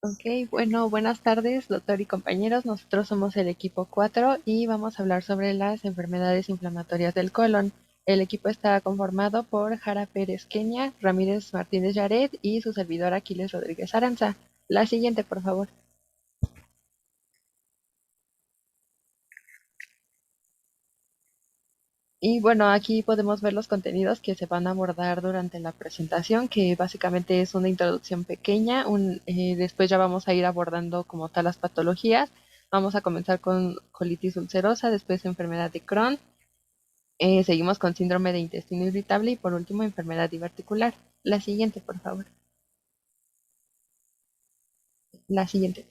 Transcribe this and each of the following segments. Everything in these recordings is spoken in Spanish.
Ok, bueno, buenas tardes, doctor y compañeros. Nosotros somos el equipo 4 y vamos a hablar sobre las enfermedades inflamatorias del colon. El equipo está conformado por Jara Pérez Kenia, Ramírez Martínez Yaret y su servidor Aquiles Rodríguez Aranza. La siguiente, por favor. Y bueno, aquí podemos ver los contenidos que se van a abordar durante la presentación, que básicamente es una introducción pequeña. Después ya vamos a ir abordando como tal las patologías. Vamos a comenzar con colitis ulcerosa, después enfermedad de Crohn, seguimos con síndrome de intestino irritable y por último enfermedad diverticular. La siguiente, por favor. La siguiente.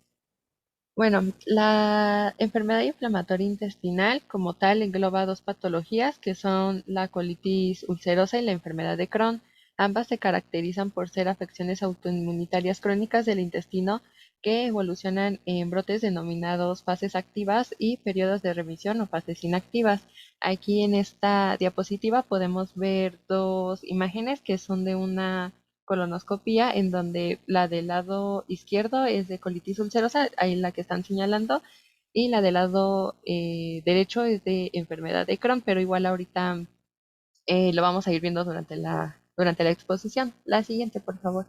Bueno, la enfermedad inflamatoria intestinal como tal engloba dos patologías que son la colitis ulcerosa y la enfermedad de Crohn. Ambas se caracterizan por ser afecciones autoinmunitarias crónicas del intestino que evolucionan en brotes denominados fases activas y periodos de remisión o fases inactivas. Aquí en esta diapositiva podemos ver dos imágenes que son de una colonoscopía en donde la del lado izquierdo es de colitis ulcerosa, ahí la que están señalando, y la del lado derecho es de enfermedad de Crohn, pero igual ahorita lo vamos a ir viendo durante la exposición. La siguiente, por favor.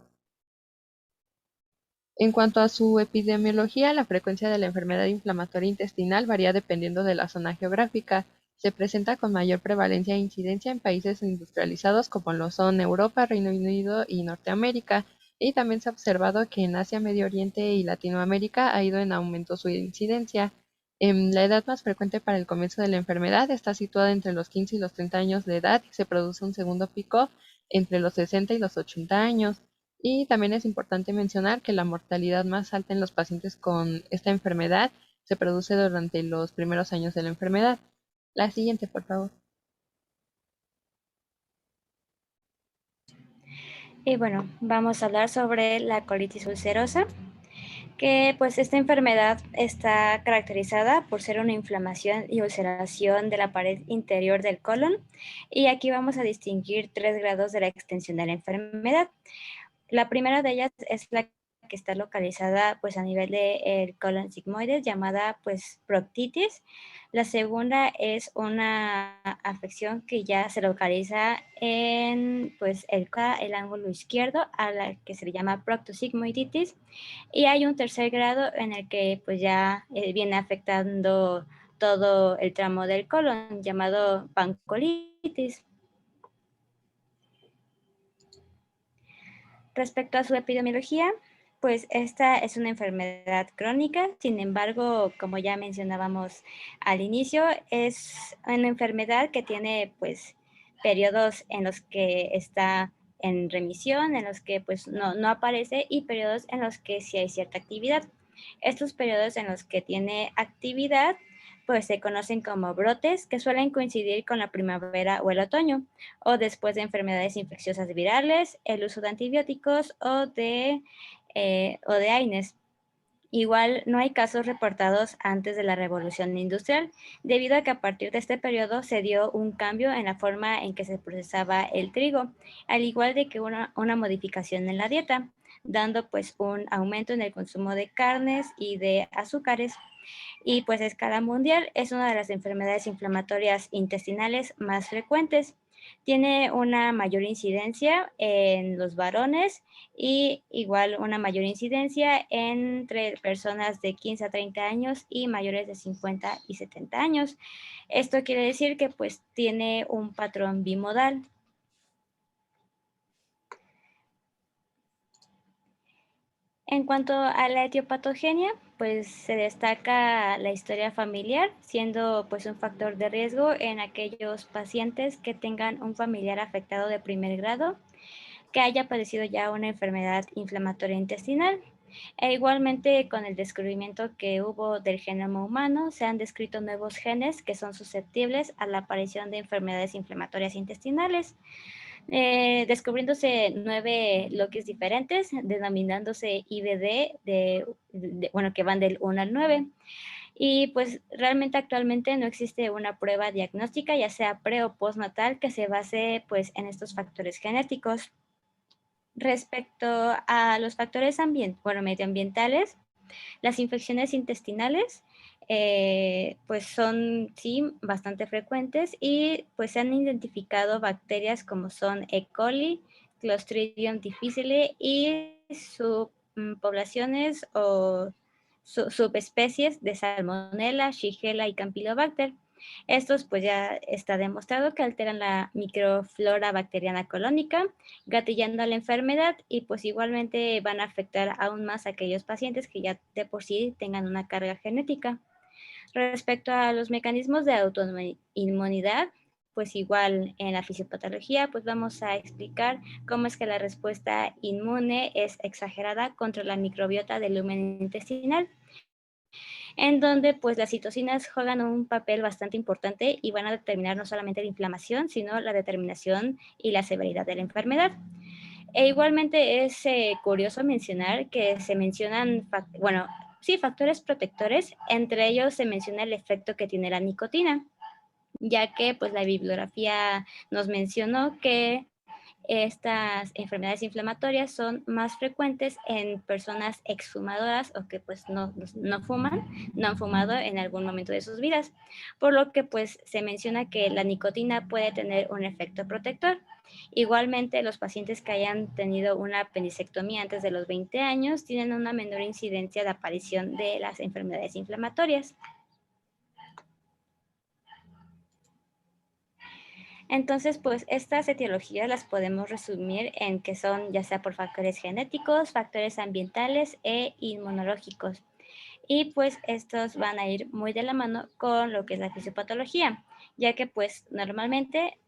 En cuanto a su epidemiología, la frecuencia de la enfermedad inflamatoria intestinal varía dependiendo de la zona geográfica. Se presenta con mayor prevalencia e incidencia en países industrializados como lo son Europa, Reino Unido y Norteamérica. Y también se ha observado que en Asia, Medio Oriente y Latinoamérica ha ido en aumento su incidencia. La edad más frecuente para el comienzo de la enfermedad está situada entre los 15 y los 30 años de edad y se produce un segundo pico entre los 60 y los 80 años. Y también es importante mencionar que la mortalidad más alta en los pacientes con esta enfermedad se produce durante los primeros años de la enfermedad. La siguiente, por favor. Y bueno, vamos a hablar sobre la colitis ulcerosa, que pues esta enfermedad está caracterizada por ser una inflamación y ulceración de la pared interior del colon. Y aquí vamos a distinguir 3 grados de la extensión de la enfermedad. La primera de ellas es la que está localizada pues a nivel del colon sigmoides, llamada pues proctitis. La segunda es una afección que ya se localiza en pues el ángulo izquierdo, a la que se le llama proctosigmoiditis. Y hay un tercer grado en el que pues ya viene afectando todo el tramo del colon, llamado pancolitis. Respecto a su epidemiología, pues esta es una enfermedad crónica, sin embargo, como ya mencionábamos al inicio, es una enfermedad que tiene pues periodos en los que está en remisión, en los que pues no aparece y periodos en los que sí hay cierta actividad. Estos periodos en los que tiene actividad pues se conocen como brotes, que suelen coincidir con la primavera o el otoño, o después de enfermedades infecciosas virales, el uso de antibióticos o de AINES. Igual no hay casos reportados antes de la revolución industrial, debido a que a partir de este periodo se dio un cambio en la forma en que se procesaba el trigo, al igual de que una modificación en la dieta, dando pues un aumento en el consumo de carnes y de azúcares. Y pues a escala mundial es una de las enfermedades inflamatorias intestinales más frecuentes. Tiene una mayor incidencia en los varones y igual una mayor incidencia entre personas de 15 a 30 años y mayores de 50 y 70 años. Esto quiere decir que pues tiene un patrón bimodal. En cuanto a la etiopatogenia, pues se destaca la historia familiar, siendo pues un factor de riesgo en aquellos pacientes que tengan un familiar afectado de primer grado, que haya padecido ya una enfermedad inflamatoria intestinal. E igualmente con el descubrimiento que hubo del genoma humano, se han descrito nuevos genes que son susceptibles a la aparición de enfermedades inflamatorias intestinales, descubriéndose 9 loques diferentes, denominándose IBD, bueno, que van del 1 al 9. Y pues realmente actualmente no existe una prueba diagnóstica, ya sea pre o postnatal, que se base pues en estos factores genéticos. Respecto a los factores medioambientales, las infecciones intestinales pues son sí bastante frecuentes y pues se han identificado bacterias como son E. coli, Clostridium difficile y subpoblaciones o subespecies de Salmonella, Shigella y Campylobacter. Estos pues ya está demostrado que alteran la microflora bacteriana colónica, gatillando la enfermedad y pues igualmente van a afectar aún más a aquellos pacientes que ya de por sí tengan una carga genética. Respecto a los mecanismos de autoinmunidad, pues igual en la fisiopatología, pues vamos a explicar cómo es que la respuesta inmune es exagerada contra la microbiota del lumen intestinal, en donde pues las citocinas juegan un papel bastante importante y van a determinar no solamente la inflamación, sino la determinación y la severidad de la enfermedad. E igualmente es curioso mencionar que se mencionan, factores protectores, entre ellos se menciona el efecto que tiene la nicotina, ya que pues la bibliografía nos mencionó que estas enfermedades inflamatorias son más frecuentes en personas exfumadoras o que pues no fuman, no han fumado en algún momento de sus vidas, por lo que pues se menciona que la nicotina puede tener un efecto protector. Igualmente, los pacientes que hayan tenido una apendicectomía antes de los 20 años tienen una menor incidencia de aparición de las enfermedades inflamatorias. Entonces, pues estas etiologías las podemos resumir en que son ya sea por factores genéticos, factores ambientales e inmunológicos. Y pues estos van a ir muy de la mano con lo que es la fisiopatología, ya que pues normalmente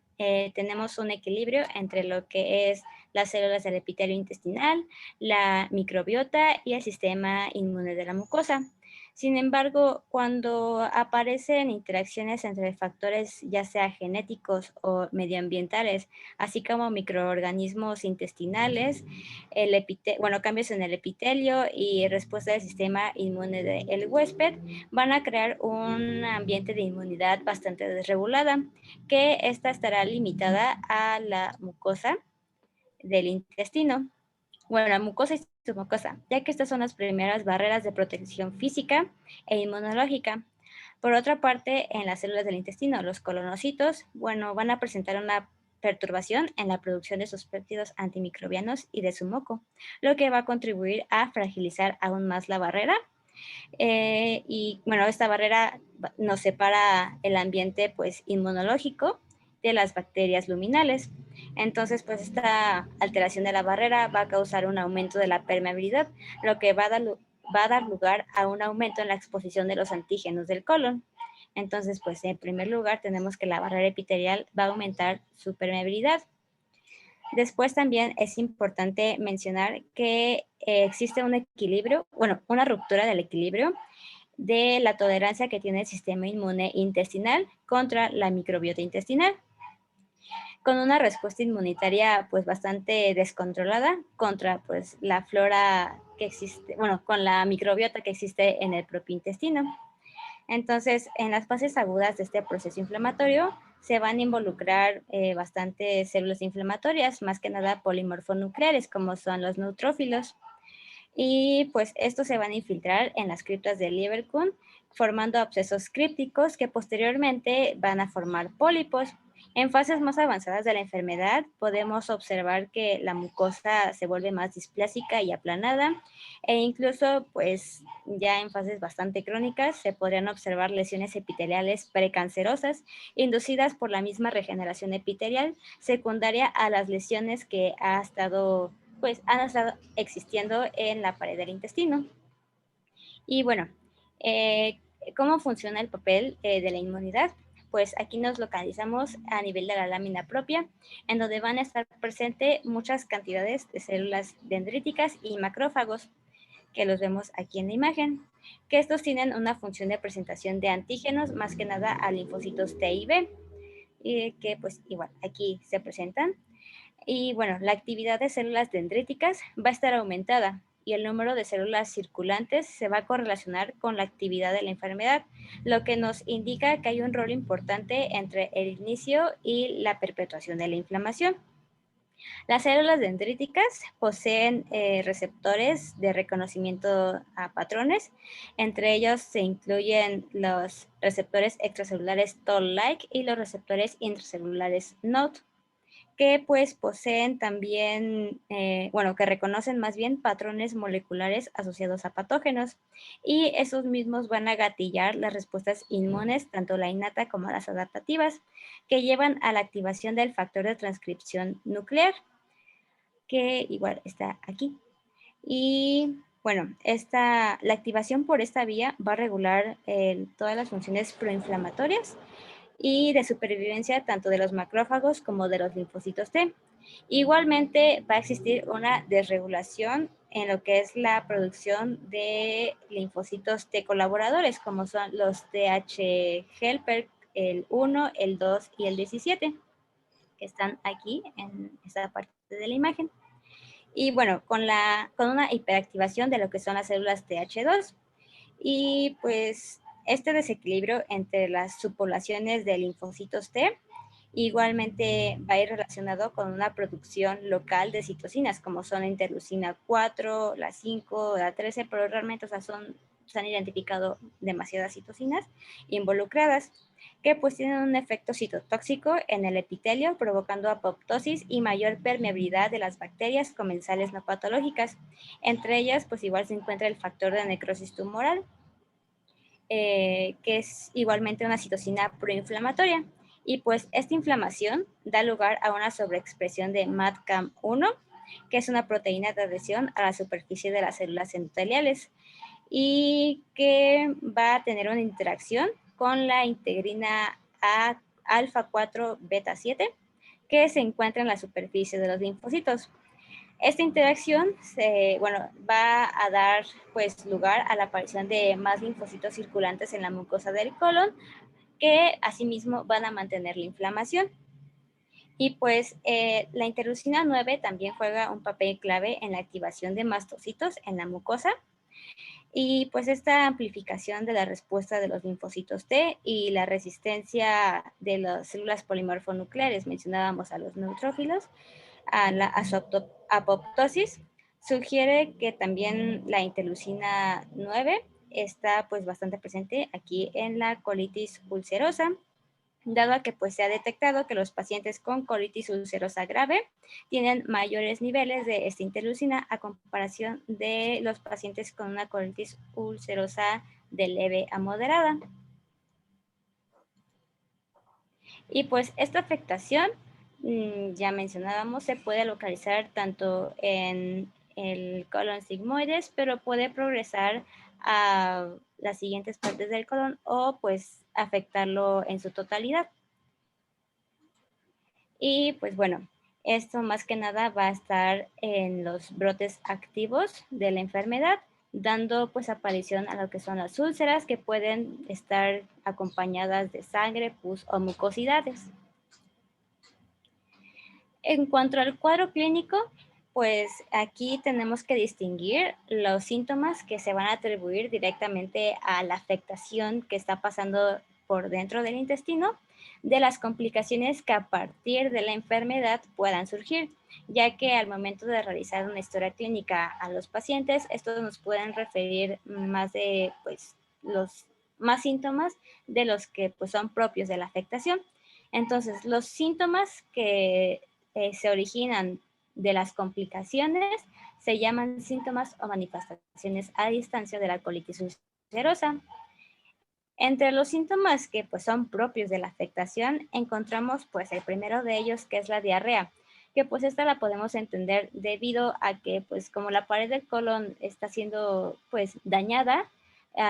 tenemos un equilibrio entre lo que es las células del epitelio intestinal, la microbiota y el sistema inmune de la mucosa. Sin embargo, cuando aparecen interacciones entre factores ya sea genéticos o medioambientales, así como microorganismos intestinales, cambios en el epitelio y respuesta del sistema inmune del huésped, van a crear un ambiente de inmunidad bastante desregulada, que esta estará limitada a la mucosa del intestino. Bueno, la mucosa y submucosa, ya que estas son las primeras barreras de protección física e inmunológica. Por otra parte, en las células del intestino, los colonocitos, van a presentar una perturbación en la producción de sus péptidos antimicrobianos y de su moco, lo que va a contribuir a fragilizar aún más la barrera. Esta barrera nos separa el ambiente pues inmunológico de las bacterias luminales. Entonces, pues esta alteración de la barrera va a causar un aumento de la permeabilidad, lo que va a dar lugar a un aumento en la exposición de los antígenos del colon. Entonces, pues en primer lugar tenemos que la barrera epitelial va a aumentar su permeabilidad. Después también es importante mencionar que existe un equilibrio, una ruptura del equilibrio de la tolerancia que tiene el sistema inmune intestinal contra la microbiota intestinal, con una respuesta inmunitaria pues bastante descontrolada contra pues la flora que existe, con la microbiota que existe en el propio intestino. Entonces, en las fases agudas de este proceso inflamatorio se van a involucrar bastantes células inflamatorias, más que nada polimorfonucleares, como son los neutrófilos. Y pues estos se van a infiltrar en las criptas del Leverkusen, formando abscesos crípticos que posteriormente van a formar pólipos. En fases más avanzadas de la enfermedad podemos observar que la mucosa se vuelve más displásica y aplanada e incluso pues ya en fases bastante crónicas se podrían observar lesiones epiteliales precancerosas inducidas por la misma regeneración epitelial secundaria a las lesiones que han estado existiendo en la pared del intestino. Y bueno, eh, ¿cómo funciona el papel de la inmunidad? Pues aquí nos localizamos a nivel de la lámina propia, en donde van a estar presentes muchas cantidades de células dendríticas y macrófagos, que los vemos aquí en la imagen, que estos tienen una función de presentación de antígenos, más que nada a linfocitos T y B, y que pues igual aquí se presentan. Y bueno, la actividad de células dendríticas va a estar aumentada y el número de células circulantes se va a correlacionar con la actividad de la enfermedad, lo que nos indica que hay un rol importante entre el inicio y la perpetuación de la inflamación. Las células dendríticas poseen receptores de reconocimiento a patrones. Entre ellos se incluyen los receptores extracelulares Toll-like y los receptores intracelulares NOT, que pues poseen también, que reconocen más bien patrones moleculares asociados a patógenos, y esos mismos van a gatillar las respuestas inmunes, tanto la innata como las adaptativas, que llevan a la activación del factor de transcripción nuclear, que igual está aquí. Y bueno, la activación por esta vía va a regular todas las funciones proinflamatorias y de supervivencia tanto de los macrófagos como de los linfocitos T. Igualmente va a existir una desregulación en lo que es la producción de linfocitos T colaboradores, como son los TH helper, el 1, el 2 y el 17, que están aquí en esta parte de la imagen. Y bueno, con una hiperactivación de lo que son las células TH2. Y pues este desequilibrio entre las subpoblaciones de linfocitos T igualmente va a ir relacionado con una producción local de citocinas, como son la interleucina 4, la 5, la 13, pero realmente, o sea, se han identificado demasiadas citocinas involucradas, que pues tienen un efecto citotóxico en el epitelio, provocando apoptosis y mayor permeabilidad de las bacterias comensales no patológicas. Entre ellas, pues igual se encuentra el factor de necrosis tumoral, que es igualmente una citocina proinflamatoria. Y pues esta inflamación da lugar a una sobreexpresión de MAdCAM-1, que es una proteína de adhesión a la superficie de las células endoteliales y que va a tener una interacción con la integrina alfa 4 beta 7, que se encuentra en la superficie de los linfocitos. Esta interacción va a dar pues lugar a la aparición de más linfocitos circulantes en la mucosa del colon, que asimismo van a mantener la inflamación. Y pues la interleucina 9 también juega un papel clave en la activación de mastocitos en la mucosa. Y pues esta amplificación de la respuesta de los linfocitos T y la resistencia de las células polimorfonucleares, mencionábamos a los neutrófilos, a su apoptosis, sugiere que también la interleucina 9 está pues bastante presente aquí en la colitis ulcerosa, dado a que pues se ha detectado que los pacientes con colitis ulcerosa grave tienen mayores niveles de esta interleucina a comparación de los pacientes con una colitis ulcerosa de leve a moderada. Y pues esta afectación, ya mencionábamos, se puede localizar tanto en el colon sigmoides, pero puede progresar a las siguientes partes del colon o pues afectarlo en su totalidad. Y pues bueno, esto más que nada va a estar en los brotes activos de la enfermedad, dando pues aparición a lo que son las úlceras, que pueden estar acompañadas de sangre, pus o mucosidades. En cuanto al cuadro clínico, pues aquí tenemos que distinguir los síntomas que se van a atribuir directamente a la afectación que está pasando por dentro del intestino, de las complicaciones que a partir de la enfermedad puedan surgir, ya que al momento de realizar una historia clínica a los pacientes, estos nos pueden referir más de los más síntomas de los que pues, son propios de la afectación. Entonces, los síntomas que se originan de las complicaciones se llaman síntomas o manifestaciones a distancia de la colitis ulcerosa. Entre los síntomas que pues, son propios de la afectación encontramos pues el primero de ellos, que es la diarrea, que pues esta la podemos entender debido a que pues como la pared del colon está siendo pues dañada,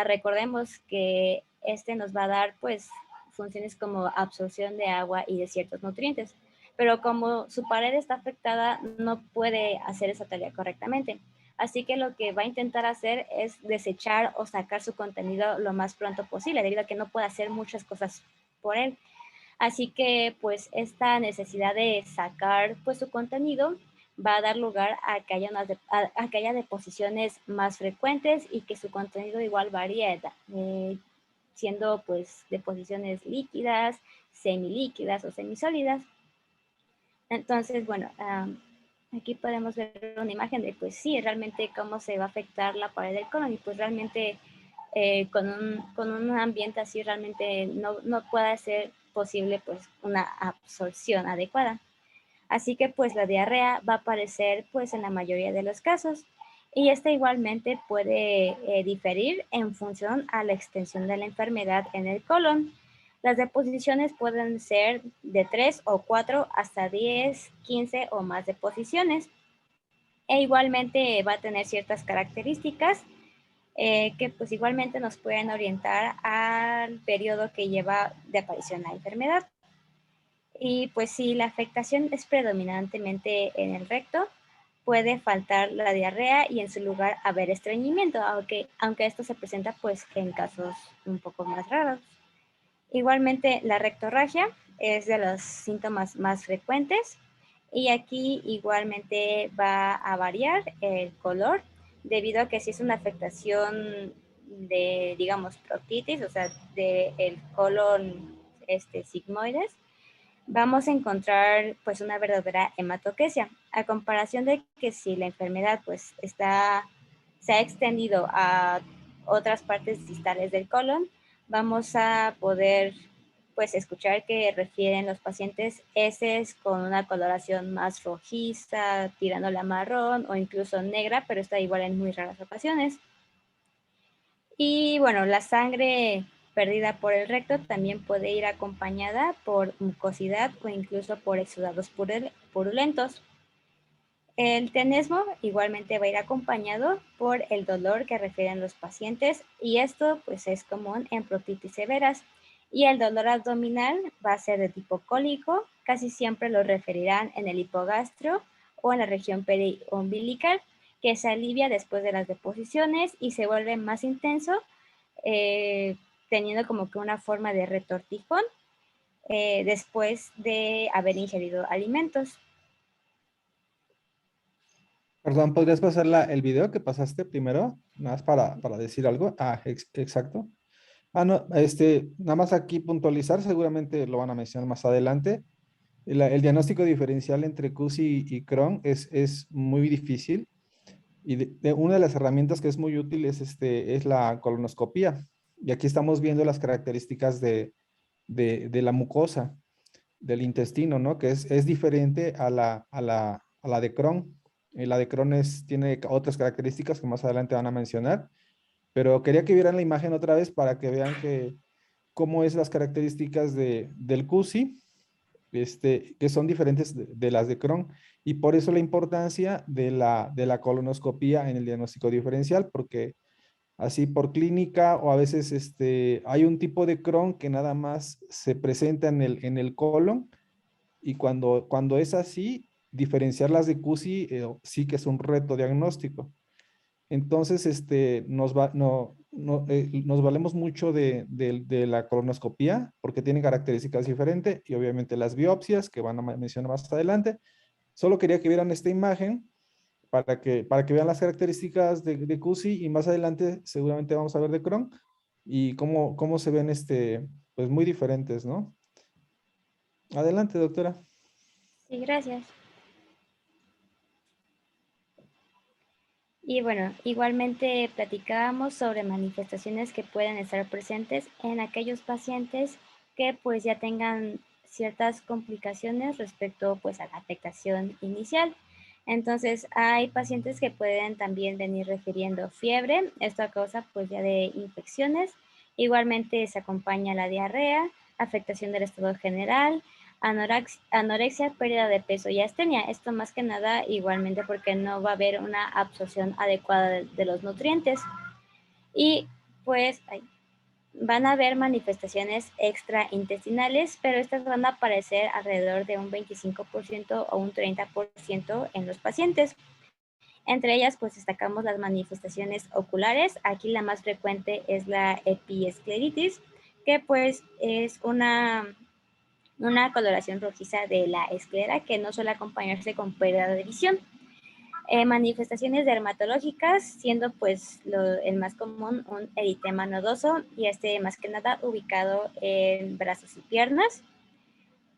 recordemos que este nos va a dar pues funciones como absorción de agua y de ciertos nutrientes, pero como su pared está afectada no puede hacer esa tarea correctamente. Así que lo que va a intentar hacer es desechar o sacar su contenido lo más pronto posible, debido a que no puede hacer muchas cosas por él. Así que pues esta necesidad de sacar pues su contenido va a dar lugar a que haya deposiciones más frecuentes y que su contenido igual varíe, siendo pues deposiciones líquidas, semilíquidas o semisólidas. Entonces, bueno, Aquí podemos ver una imagen de, pues sí, realmente cómo se va a afectar la pared del colon y pues realmente con un ambiente así realmente no puede ser posible pues una absorción adecuada. Así que pues la diarrea va a aparecer pues en la mayoría de los casos y esta igualmente puede diferir en función a la extensión de la enfermedad en el colon. Las deposiciones pueden ser de 3 o 4 hasta 10, 15 o más deposiciones e igualmente va a tener ciertas características que pues igualmente nos pueden orientar al periodo que lleva de aparición la enfermedad. Y pues si la afectación es predominantemente en el recto, puede faltar la diarrea y en su lugar haber estreñimiento, aunque esto se presenta pues en casos un poco más raros. Igualmente la rectorragia es de los síntomas más frecuentes y aquí igualmente va a variar el color debido a que si es una afectación de, digamos, proctitis, o sea, del colon sigmoides, vamos a encontrar pues una verdadera hematoquesia, a comparación de que si la enfermedad pues se ha extendido a otras partes distales del colon, vamos a poder pues escuchar que refieren los pacientes heces con una coloración más rojiza, tirándola a marrón o incluso negra, pero está igual en muy raras ocasiones. Y bueno, la sangre perdida por el recto también puede ir acompañada por mucosidad o incluso por exudados purulentos. El tenesmo igualmente va a ir acompañado por el dolor que refieren los pacientes y esto pues es común en proctitis severas. Y el dolor abdominal va a ser de tipo cólico, casi siempre lo referirán en el hipogastrio o en la región periumbilical, que se alivia después de las deposiciones y se vuelve más intenso, eh, teniendo como que una forma de retortijón después de haber ingerido alimentos. Perdón, ¿podrías pasar el video que pasaste primero? Nada más para decir algo. Ah, exacto. Ah, no, nada más aquí puntualizar, seguramente lo van a mencionar más adelante. El diagnóstico diferencial entre CUSI y Crohn es muy difícil y una de las herramientas que es muy útil es la colonoscopía. Y aquí estamos viendo las características de la mucosa, del intestino, ¿no? Que es diferente a la de Crohn. La de Crohn tiene otras características que más adelante van a mencionar, pero quería que vieran la imagen otra vez para que vean cómo es las características del CUSI, que son diferentes de las de Crohn, y por eso la importancia de la colonoscopía en el diagnóstico diferencial, porque así por clínica o a veces hay un tipo de Crohn que nada más se presenta en el colon y cuando es así, diferenciar las de CUSI sí que es un reto diagnóstico. Entonces, nos valemos mucho de la colonoscopía porque tiene características diferentes y obviamente las biopsias que van a mencionar más adelante. Solo quería que vieran esta imagen para que vean las características de CUSI y más adelante seguramente vamos a ver de Crohn y cómo se ven pues muy diferentes, ¿no? Adelante, doctora. Sí, gracias. Y bueno, igualmente platicábamos sobre manifestaciones que pueden estar presentes en aquellos pacientes que pues ya tengan ciertas complicaciones respecto pues a la afectación inicial. Entonces hay pacientes que pueden también venir refiriendo fiebre, esto a causa pues ya de infecciones. Igualmente se acompaña la diarrea, afectación del estado general, anorexia, pérdida de peso y astenia. Esto más que nada igualmente porque no va a haber una absorción adecuada de los nutrientes. Y pues van a haber manifestaciones extraintestinales, pero estas van a aparecer alrededor de un 25% o un 30% en los pacientes. Entre ellas, pues destacamos las manifestaciones oculares. Aquí la más frecuente es la epiescleritis, que pues es una coloración rojiza de la esclera que no suele acompañarse con pérdida de visión. Manifestaciones dermatológicas, siendo pues el más común un eritema nodoso y más que nada ubicado en brazos y piernas.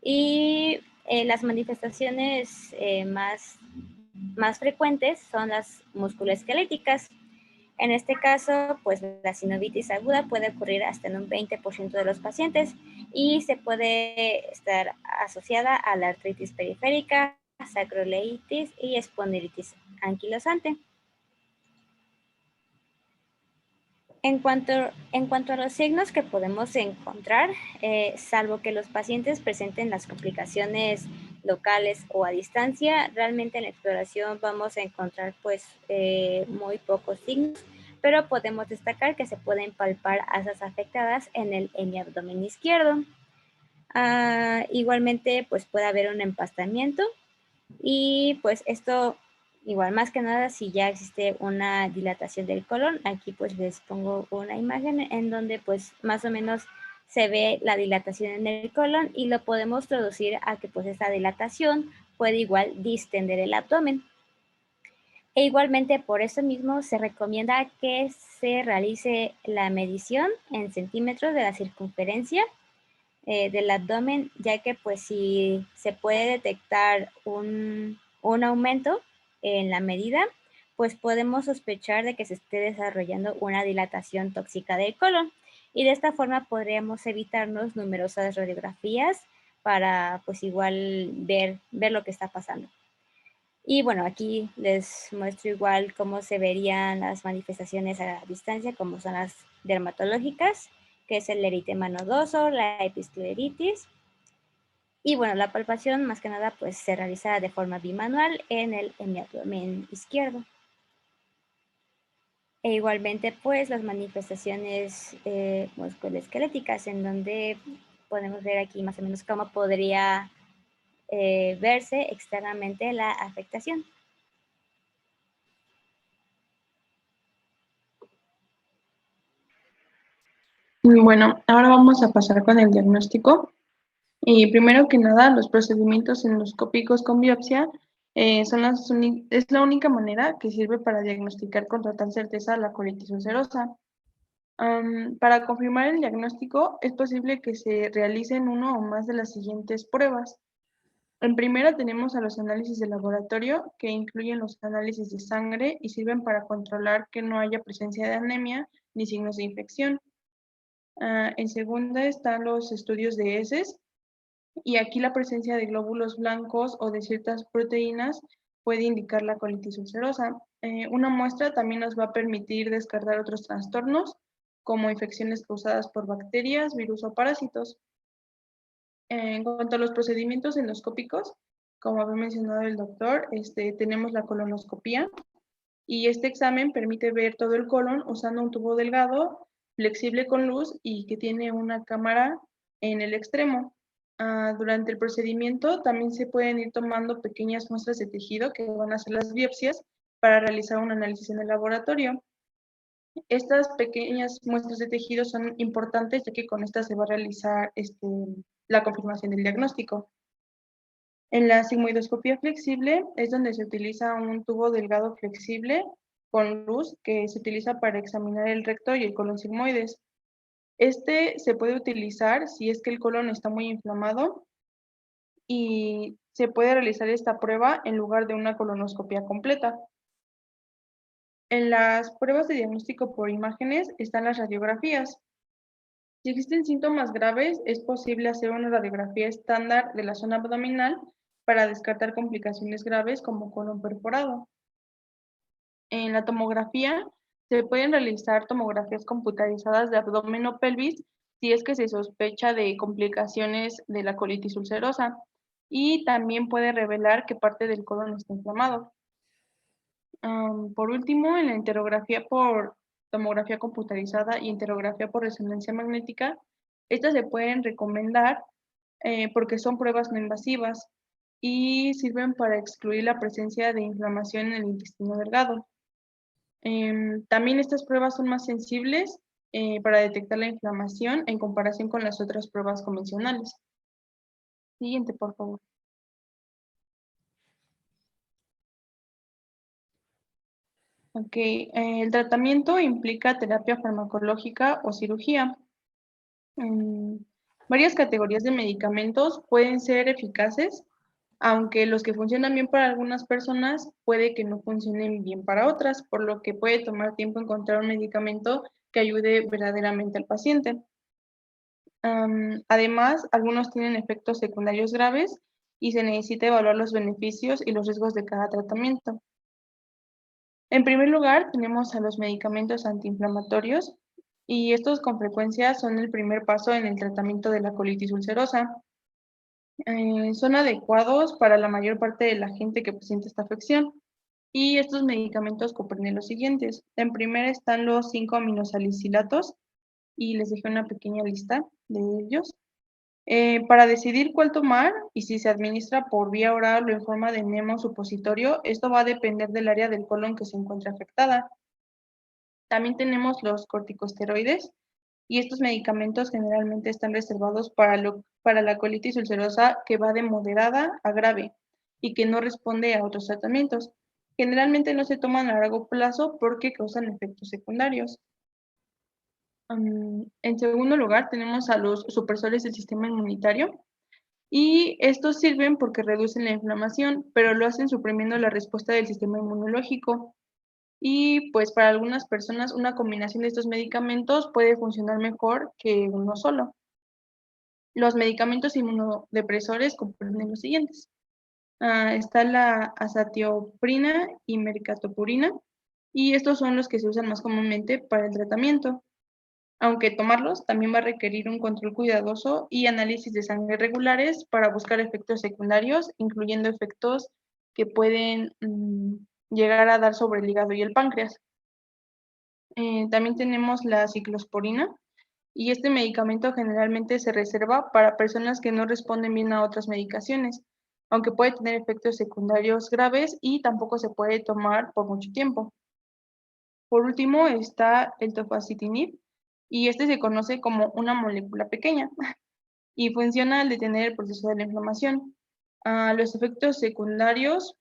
Y las manifestaciones más más frecuentes son las musculoesqueléticas. En este caso, pues la sinovitis aguda puede ocurrir hasta en un 20% de los pacientes y se puede estar asociada a la artritis periférica, sacroileitis y espondilitis anquilosante. En cuanto a los signos que podemos encontrar, salvo que los pacientes presenten las complicaciones locales o a distancia, realmente en la exploración vamos a encontrar pues muy pocos signos, pero podemos destacar que se pueden palpar asas afectadas en el hemiabdomen izquierdo. Igualmente pues puede haber un empastamiento y pues esto igual más que nada si ya existe una dilatación del colon. Aquí pues les pongo una imagen en donde pues más o menos se ve la dilatación en el colon y lo podemos traducir a que pues esta dilatación puede igual distender el abdomen. E igualmente por eso mismo se recomienda que se realice la medición en centímetros de la circunferencia del abdomen, ya que pues si se puede detectar un aumento en la medida, pues podemos sospechar de que se esté desarrollando una dilatación tóxica del colon. Y de esta forma podríamos evitarnos numerosas radiografías para pues igual ver lo que está pasando. Y bueno, aquí les muestro igual cómo se verían las manifestaciones a distancia, como son las dermatológicas, que es el eritema nodoso, la episcleritis. Y bueno, la palpación más que nada pues se realiza de forma bimanual en el hemiabdomen izquierdo. E igualmente pues las manifestaciones musculoesqueléticas, en donde podemos ver aquí más o menos cómo podría verse externamente la afectación. Bueno, ahora vamos a pasar con el diagnóstico. Y primero que nada, los procedimientos endoscópicos con biopsia es la única manera que sirve para diagnosticar con total certeza la colitis ulcerosa. Para confirmar el diagnóstico, es posible que se realicen uno o más de las siguientes pruebas. En primera tenemos a los análisis de laboratorio, que incluyen los análisis de sangre y sirven para controlar que no haya presencia de anemia ni signos de infección. En segunda están los estudios de heces, y aquí la presencia de glóbulos blancos o de ciertas proteínas puede indicar la colitis ulcerosa. Una muestra también nos va a permitir descartar otros trastornos, como infecciones causadas por bacterias, virus o parásitos. En cuanto a los procedimientos endoscópicos, como había mencionado el doctor, tenemos la colonoscopía, y este examen permite ver todo el colon usando un tubo delgado, flexible con luz y que tiene una cámara en el extremo. Durante el procedimiento también se pueden ir tomando pequeñas muestras de tejido que van a ser las biopsias para realizar un análisis en el laboratorio. Estas pequeñas muestras de tejido son importantes ya que con estas se va a realizar la confirmación del diagnóstico. En la sigmoidoscopía flexible es donde se utiliza un tubo delgado flexible con luz que se utiliza para examinar el recto y el colon sigmoides. Este se puede utilizar si es que el colon está muy inflamado y se puede realizar esta prueba en lugar de una colonoscopia completa. En las pruebas de diagnóstico por imágenes están las radiografías. Si existen síntomas graves, es posible hacer una radiografía estándar de la zona abdominal para descartar complicaciones graves como colon perforado. En la tomografía se pueden realizar tomografías computarizadas de abdomen o pelvis si es que se sospecha de complicaciones de la colitis ulcerosa, y también puede revelar que parte del colon está inflamado. Por último, en la enterografía por tomografía computarizada y enterografía por resonancia magnética, estas se pueden recomendar porque son pruebas no invasivas y sirven para excluir la presencia de inflamación en el intestino delgado. También estas pruebas son más sensibles para detectar la inflamación en comparación con las otras pruebas convencionales. Siguiente, por favor. Ok, el tratamiento implica terapia farmacológica o cirugía. Varias categorías de medicamentos pueden ser eficaces aunque los que funcionan bien para algunas personas puede que no funcionen bien para otras, por lo que puede tomar tiempo encontrar un medicamento que ayude verdaderamente al paciente. Además, algunos tienen efectos secundarios graves y se necesita evaluar los beneficios y los riesgos de cada tratamiento. En primer lugar, tenemos a los medicamentos antiinflamatorios y estos con frecuencia son el primer paso en el tratamiento de la colitis ulcerosa. Son adecuados para la mayor parte de la gente que presenta esta afección. Y estos medicamentos comprenden los siguientes. En primera están los 5-aminosalicilatos y les dejé una pequeña lista de ellos. Para decidir cuál tomar y si se administra por vía oral o en forma de enema supositorio, esto va a depender del área del colon que se encuentre afectada. También tenemos los corticosteroides y estos medicamentos generalmente están reservados para la colitis ulcerosa que va de moderada a grave y que no responde a otros tratamientos. Generalmente no se toman a largo plazo porque causan efectos secundarios. En segundo lugar, tenemos a los supresores del sistema inmunitario y estos sirven porque reducen la inflamación, pero lo hacen suprimiendo la respuesta del sistema inmunológico. Y pues para algunas personas una combinación de estos medicamentos puede funcionar mejor que uno solo. Los medicamentos inmunodepresores comprenden los siguientes. Está la azatioprina y mercaptopurina, y estos son los que se usan más comúnmente para el tratamiento. Aunque tomarlos también va a requerir un control cuidadoso y análisis de sangre regulares para buscar efectos secundarios, incluyendo efectos que pueden llegar a dar sobre el hígado y el páncreas. También tenemos la ciclosporina y este medicamento generalmente se reserva para personas que no responden bien a otras medicaciones, aunque puede tener efectos secundarios graves y tampoco se puede tomar por mucho tiempo. Por último está el tofacitinib y este se conoce como una molécula pequeña y funciona al detener el proceso de la inflamación. Los efectos secundarios,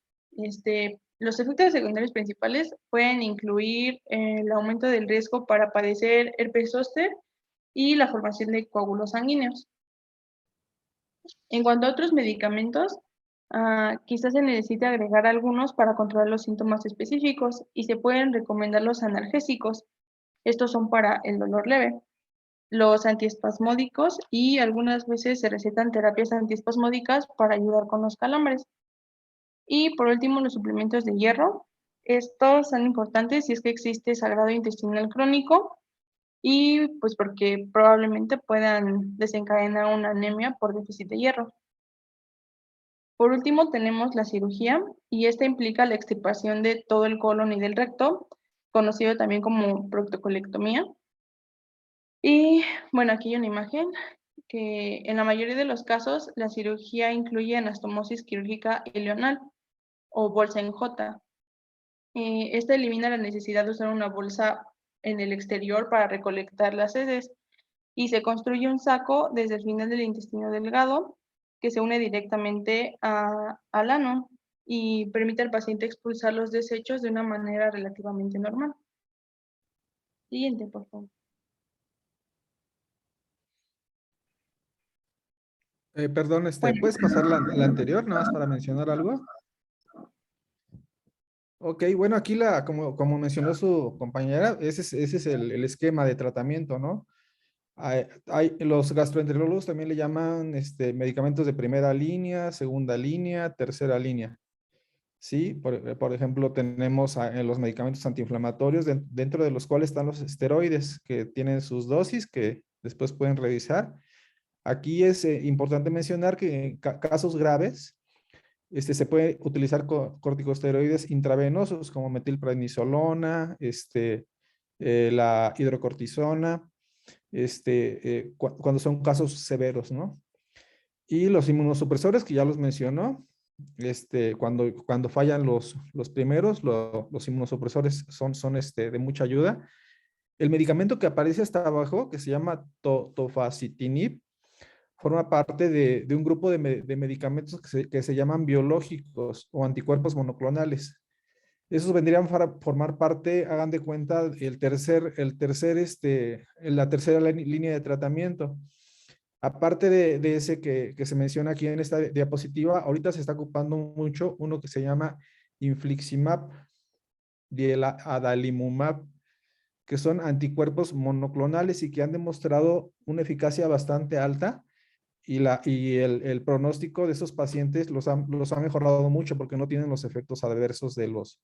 los efectos secundarios principales pueden incluir el aumento del riesgo para padecer herpes zóster y la formación de coágulos sanguíneos. En cuanto a otros medicamentos, quizás se necesite agregar algunos para controlar los síntomas específicos y se pueden recomendar los analgésicos. Estos son para el dolor leve, los antiespasmódicos y algunas veces se recetan terapias antiespasmódicas para ayudar con los calambres. Y por último, los suplementos de hierro. Estos son importantes si es que existe sangrado intestinal crónico y pues porque probablemente puedan desencadenar una anemia por déficit de hierro. Por último, tenemos la cirugía y esta implica la extirpación de todo el colon y del recto, conocido también como proctocolectomía. Y bueno, aquí hay una imagen que en la mayoría de los casos la cirugía incluye anastomosis quirúrgica ileonal o bolsa en J. Esta elimina la necesidad de usar una bolsa en el exterior para recolectar las heces y se construye un saco desde el final del intestino delgado que se une directamente al ano y permite al paciente expulsar los desechos de una manera relativamente normal. Siguiente, por favor. Perdón, Bueno, ¿puedes pasar la anterior, nada más para mencionar algo? Ok, bueno, aquí como mencionó su compañera, ese es el esquema de tratamiento, ¿no? Los gastroenterólogos también le llaman medicamentos de primera línea, segunda línea, tercera línea. Sí, por ejemplo, tenemos los medicamentos antiinflamatorios dentro de los cuales están los esteroides que tienen sus dosis que después pueden revisar. Aquí es importante mencionar que en casos graves se puede utilizar corticosteroides intravenosos como metilprednisolona, la hidrocortisona, cuando son casos severos, ¿no? Y los inmunosupresores, que ya los mencionó, cuando fallan los primeros, los inmunosupresores son de mucha ayuda. El medicamento que aparece hasta abajo, que se llama tofacitinib, forma parte de un grupo de medicamentos que se llaman biológicos o anticuerpos monoclonales. Esos vendrían a formar parte, hagan de cuenta, la tercera línea de tratamiento. aparte de ese que se menciona aquí en esta diapositiva, ahorita se está ocupando mucho uno que se llama infliximab y el adalimumab, que son anticuerpos monoclonales y que han demostrado una eficacia bastante alta y el pronóstico de esos pacientes los ha mejorado mucho porque no tienen los efectos adversos de los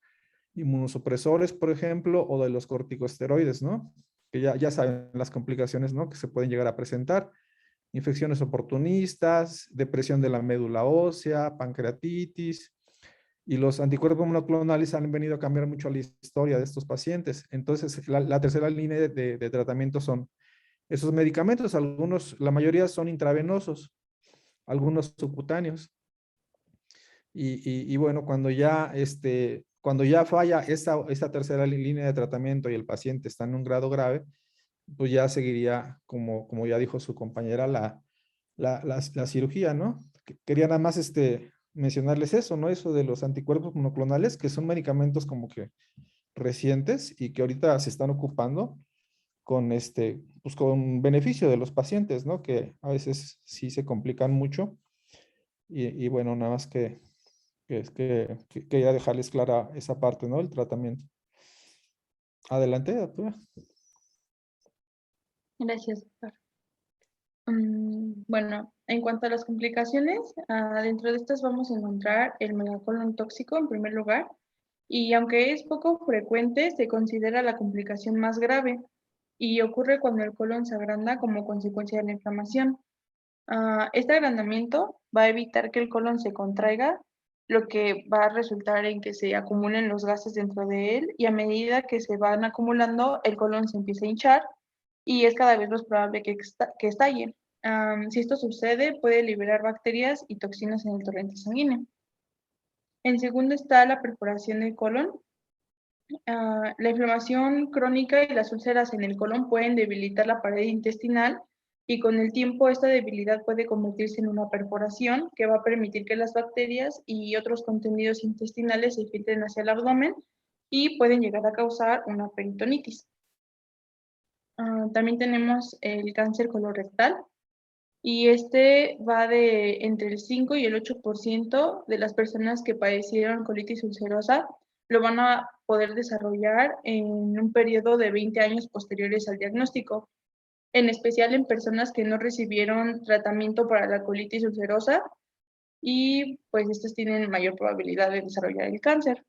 inmunosupresores, por ejemplo, o de los corticosteroides, ¿no? Que ya saben las complicaciones, ¿no? Que se pueden llegar a presentar. Infecciones oportunistas, depresión de la médula ósea, pancreatitis, y los anticuerpos monoclonales han venido a cambiar mucho la historia de estos pacientes. Entonces, la tercera línea de tratamiento son esos medicamentos. Algunos, la mayoría son intravenosos, algunos subcutáneos. Y bueno, cuando ya falla esta tercera línea de tratamiento y el paciente está en un grado grave, pues ya seguiría, como ya dijo su compañera, la cirugía, ¿no? Quería nada más mencionarles eso, ¿no? Eso de los anticuerpos monoclonales, que son medicamentos como que recientes y que ahorita se están ocupando con pues con beneficio de los pacientes, ¿no? Que a veces sí se complican mucho. Y bueno, nada más que quería dejarles clara esa parte, ¿no? El tratamiento. Adelante, doctora. Gracias, doctor. Bueno, en cuanto a las complicaciones, dentro de estas vamos a encontrar el megacolon tóxico en primer lugar, y aunque es poco frecuente, se considera la complicación más grave y ocurre cuando el colon se agranda como consecuencia de la inflamación. Este agrandamiento va a evitar que el colon se contraiga, lo que va a resultar en que se acumulen los gases dentro de él, y a medida que se van acumulando, el colon se empieza a hinchar y es cada vez más probable que estalle. Si esto sucede, puede liberar bacterias y toxinas en el torrente sanguíneo. En segundo está la perforación del colon. La inflamación crónica y las úlceras en el colon pueden debilitar la pared intestinal, y con el tiempo esta debilidad puede convertirse en una perforación que va a permitir que las bacterias y otros contenidos intestinales se filtren hacia el abdomen y pueden llegar a causar una peritonitis. También tenemos el cáncer colorectal, y este va de entre el 5 y el 8% de las personas que padecieron colitis ulcerosa lo van a poder desarrollar en un periodo de 20 años posteriores al diagnóstico, en especial en personas que no recibieron tratamiento para la colitis ulcerosa, y pues estas tienen mayor probabilidad de desarrollar el cáncer.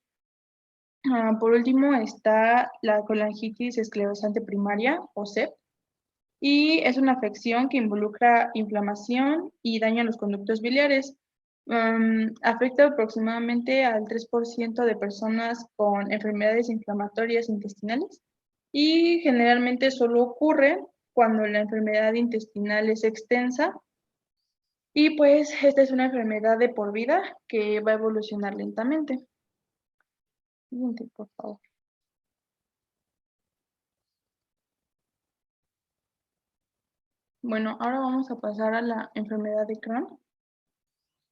Por último está la colangitis esclerosante primaria, o CEP, y es una afección que involucra inflamación y daña los conductos biliares. Afecta aproximadamente al 3% de personas con enfermedades inflamatorias intestinales, y generalmente solo ocurre cuando la enfermedad intestinal es extensa, y pues esta es una enfermedad de por vida que va a evolucionar lentamente. Siguiente, por favor. Bueno, ahora vamos a pasar a la enfermedad de Crohn.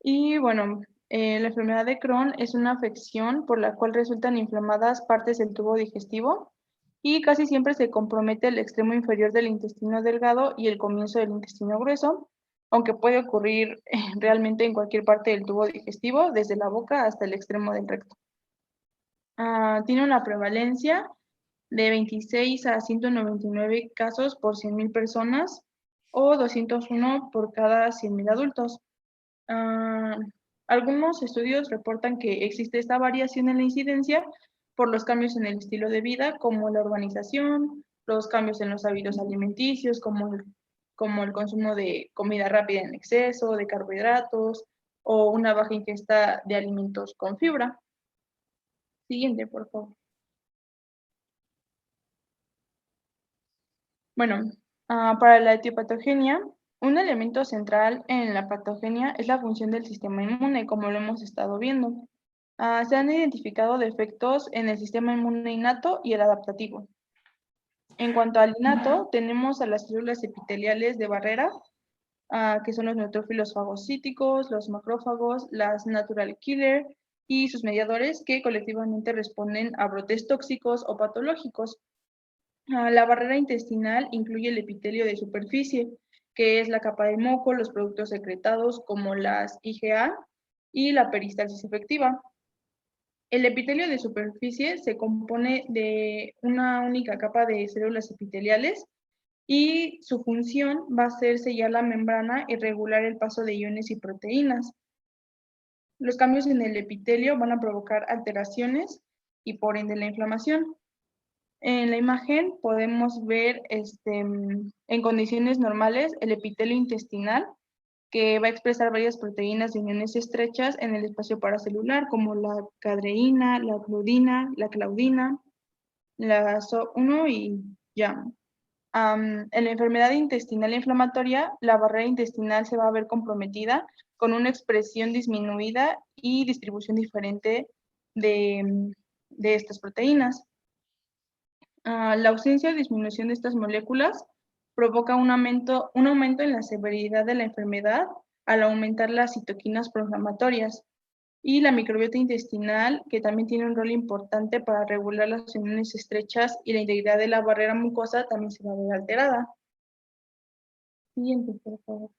Y bueno, la enfermedad de Crohn es una afección por la cual resultan inflamadas partes del tubo digestivo, y casi siempre se compromete el extremo inferior del intestino delgado y el comienzo del intestino grueso, aunque puede ocurrir realmente en cualquier parte del tubo digestivo, desde la boca hasta el extremo del recto. Tiene una prevalencia de 26 a 199 casos por 100.000 personas, o 201 por cada 100.000 adultos. Algunos estudios reportan que existe esta variación en la incidencia por los cambios en el estilo de vida, como la urbanización, los cambios en los hábitos alimenticios, como el consumo de comida rápida en exceso, de carbohidratos, o una baja ingesta de alimentos con fibra. Siguiente, por favor. Bueno, para la etiopatogenia, un elemento central en la patogenia es la función del sistema inmune, como lo hemos estado viendo. Se han identificado defectos en el sistema inmune innato y el adaptativo. En cuanto al innato, tenemos a las células epiteliales de barrera, que son los neutrófilos fagocíticos, los macrófagos, las natural killer y sus mediadores, que colectivamente responden a brotes tóxicos o patológicos. La barrera intestinal incluye el epitelio de superficie, que es la capa de moco, los productos secretados como las IgA y la peristalsis efectiva. El epitelio de superficie se compone de una única capa de células epiteliales y su función va a ser sellar la membrana y regular el paso de iones y proteínas. Los cambios en el epitelio van a provocar alteraciones y por ende la inflamación. En la imagen podemos ver en condiciones normales el epitelio intestinal que va a expresar varias proteínas de uniones estrechas en el espacio paracelular, como la cadreína, la claudina, la SO1 y YAM. En la enfermedad intestinal inflamatoria, la barrera intestinal se va a ver comprometida con una expresión disminuida y distribución diferente de estas proteínas. La ausencia o disminución de estas moléculas provoca un aumento en la severidad de la enfermedad al aumentar las citoquinas proinflamatorias y la microbiota intestinal, que también tiene un rol importante para regular las uniones estrechas y la integridad de la barrera mucosa, también se va a ver alterada. Siguiente, por favor.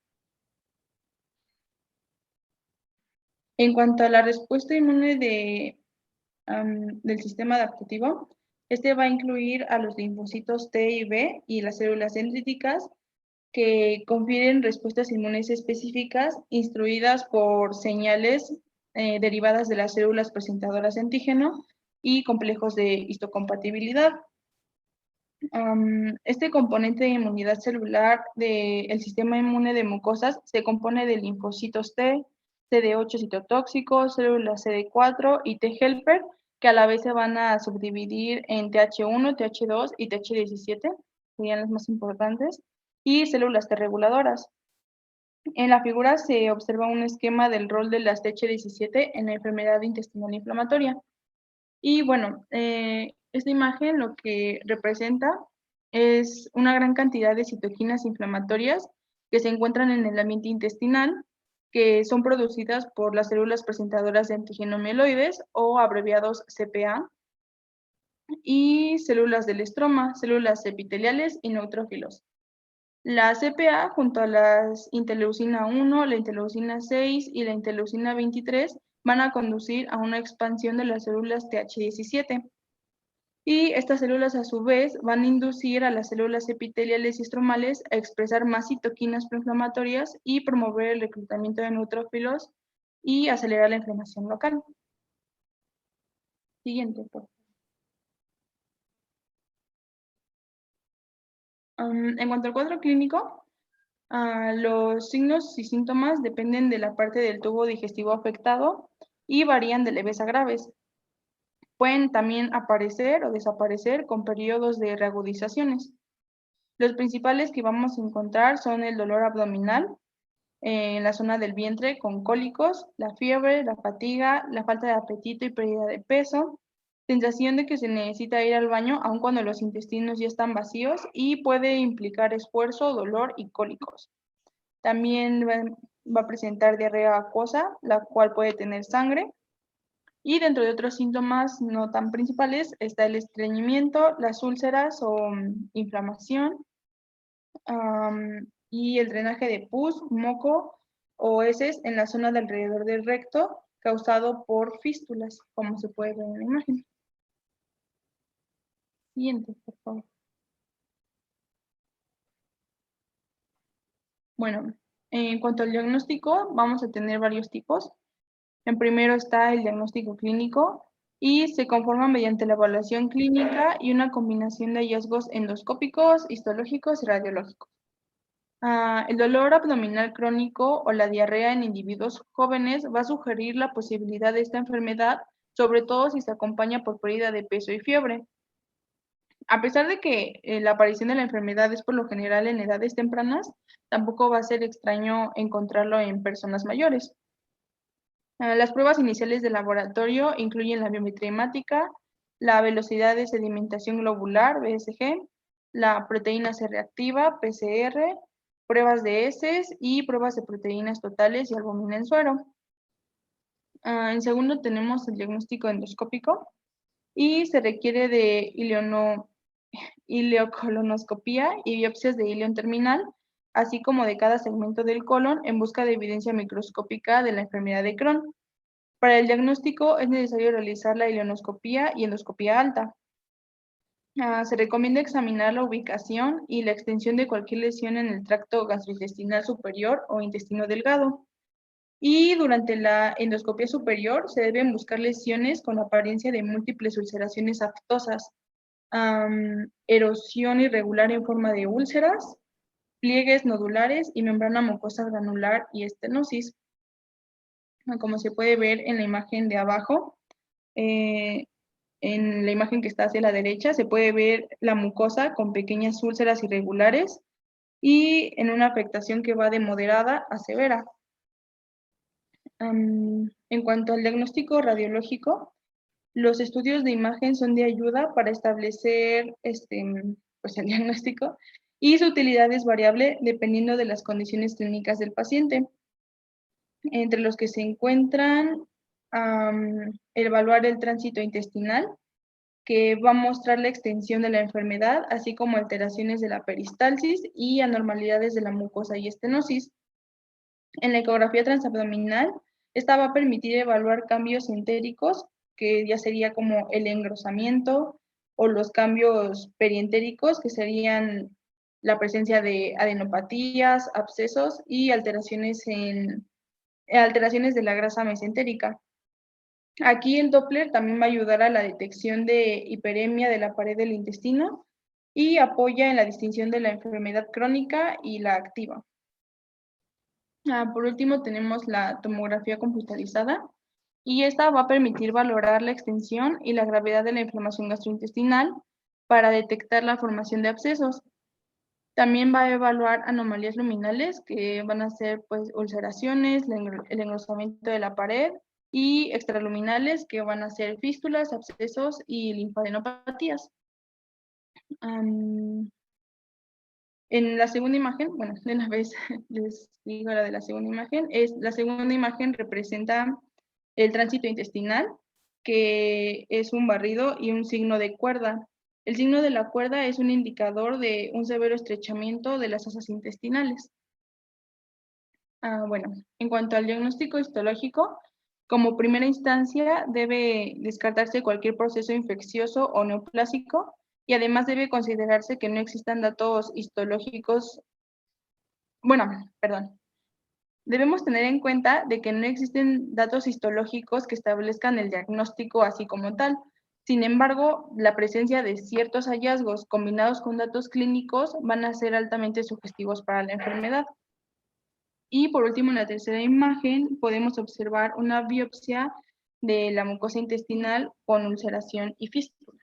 En cuanto a la respuesta inmune del sistema adaptativo, este va a incluir a los linfocitos T y B y las células dendríticas que confieren respuestas inmunes específicas instruidas por señales derivadas de las células presentadoras de antígeno y complejos de histocompatibilidad. Este componente de inmunidad celular del sistema inmune de mucosas se compone de linfocitos T, CD8 citotóxicos, células CD4 y T helper, que a la vez se van a subdividir en TH1, TH2 y TH17, serían las más importantes, y células T reguladoras. En la figura se observa un esquema del rol de las TH17 en la enfermedad intestinal inflamatoria. Y bueno, esta imagen lo que representa es una gran cantidad de citoquinas inflamatorias que se encuentran en el ambiente intestinal, que son producidas por las células presentadoras de antígeno mieloides o abreviados CPA, y células del estroma, células epiteliales y neutrófilos. La CPA junto a las interleucina 1, la interleucina 6 y la interleucina 23 van a conducir a una expansión de las células TH17. Y estas células a su vez van a inducir a las células epiteliales y estromales a expresar más citoquinas proinflamatorias y promover el reclutamiento de neutrófilos y acelerar la inflamación local. Siguiente, por favor. En cuanto al cuadro clínico, los signos y síntomas dependen de la parte del tubo digestivo afectado y varían de leves a graves. Pueden también aparecer o desaparecer con periodos de reagudizaciones. Los principales que vamos a encontrar son el dolor abdominal en la zona del vientre con cólicos, la fiebre, la fatiga, la falta de apetito y pérdida de peso, sensación de que se necesita ir al baño aun cuando los intestinos ya están vacíos y puede implicar esfuerzo, dolor y cólicos. También va a presentar diarrea acuosa, la cual puede tener sangre. Y dentro de otros síntomas no tan principales está el estreñimiento, las úlceras o inflamación, y el drenaje de pus, moco o heces en la zona de alrededor del recto causado por fístulas, como se puede ver en la imagen. Siguiente, por favor. Bueno, en cuanto al diagnóstico, vamos a tener varios tipos. En primero está el diagnóstico clínico y se conforma mediante la evaluación clínica y una combinación de hallazgos endoscópicos, histológicos y radiológicos. El dolor abdominal crónico o la diarrea en individuos jóvenes va a sugerir la posibilidad de esta enfermedad, sobre todo si se acompaña por pérdida de peso y fiebre. A pesar de que la aparición de la enfermedad es por lo general en edades tempranas, tampoco va a ser extraño encontrarlo en personas mayores. Las pruebas iniciales de laboratorio incluyen la biometría hemática, la velocidad de sedimentación globular, BSG, la proteína C reactiva, PCR, pruebas de heces y pruebas de proteínas totales y albúmina en suero. En segundo tenemos el diagnóstico endoscópico y se requiere de ileocolonoscopía y biopsias de ileón terminal así como de cada segmento del colon en busca de evidencia microscópica de la enfermedad de Crohn. Para el diagnóstico es necesario realizar la ileonoscopía y endoscopía alta. Se recomienda examinar la ubicación y la extensión de cualquier lesión en el tracto gastrointestinal superior o intestino delgado. Y durante la endoscopia superior se deben buscar lesiones con apariencia de múltiples ulceraciones aftosas, erosión irregular en forma de úlceras, pliegues nodulares y membrana mucosa granular y estenosis. Como se puede ver en la imagen de abajo, en la imagen que está hacia la derecha, se puede ver la mucosa con pequeñas úlceras irregulares y en una afectación que va de moderada a severa. En cuanto al diagnóstico radiológico, los estudios de imagen son de ayuda para establecer pues el diagnóstico y su utilidad es variable dependiendo de las condiciones clínicas del paciente, entre los que se encuentran evaluar el tránsito intestinal, que va a mostrar la extensión de la enfermedad, así como alteraciones de la peristalsis y anormalidades de la mucosa y estenosis. En la ecografía transabdominal, esta va a permitir evaluar cambios entéricos, que ya sería como el engrosamiento, o los cambios perientéricos, que serían la presencia de adenopatías, abscesos y alteraciones de la grasa mesentérica. Aquí el Doppler también va a ayudar a la detección de hiperemia de la pared del intestino y apoya en la distinción de la enfermedad crónica y la activa. Por último tenemos la tomografía computarizada y esta va a permitir valorar la extensión y la gravedad de la inflamación gastrointestinal para detectar la formación de abscesos. También va a evaluar anomalías luminales que van a ser pues ulceraciones, el engrosamiento de la pared y extraluminales que van a ser fístulas, abscesos y linfadenopatías. En la segunda imagen, bueno, de una vez les digo la de la segunda imagen, la segunda imagen representa el tránsito intestinal, que es un barrido y un signo de cuerda. El signo de la cuerda es un indicador de un severo estrechamiento de las asas intestinales. Bueno, en cuanto al diagnóstico histológico, como primera instancia debe descartarse cualquier proceso infeccioso o neoplásico y además debe considerarse que no existan datos histológicos, debemos tener en cuenta de que no existen datos histológicos que establezcan el diagnóstico así como tal. Sin embargo, la presencia de ciertos hallazgos combinados con datos clínicos van a ser altamente sugestivos para la enfermedad. Y por último, en la tercera imagen podemos observar una biopsia de la mucosa intestinal con ulceración y fístula.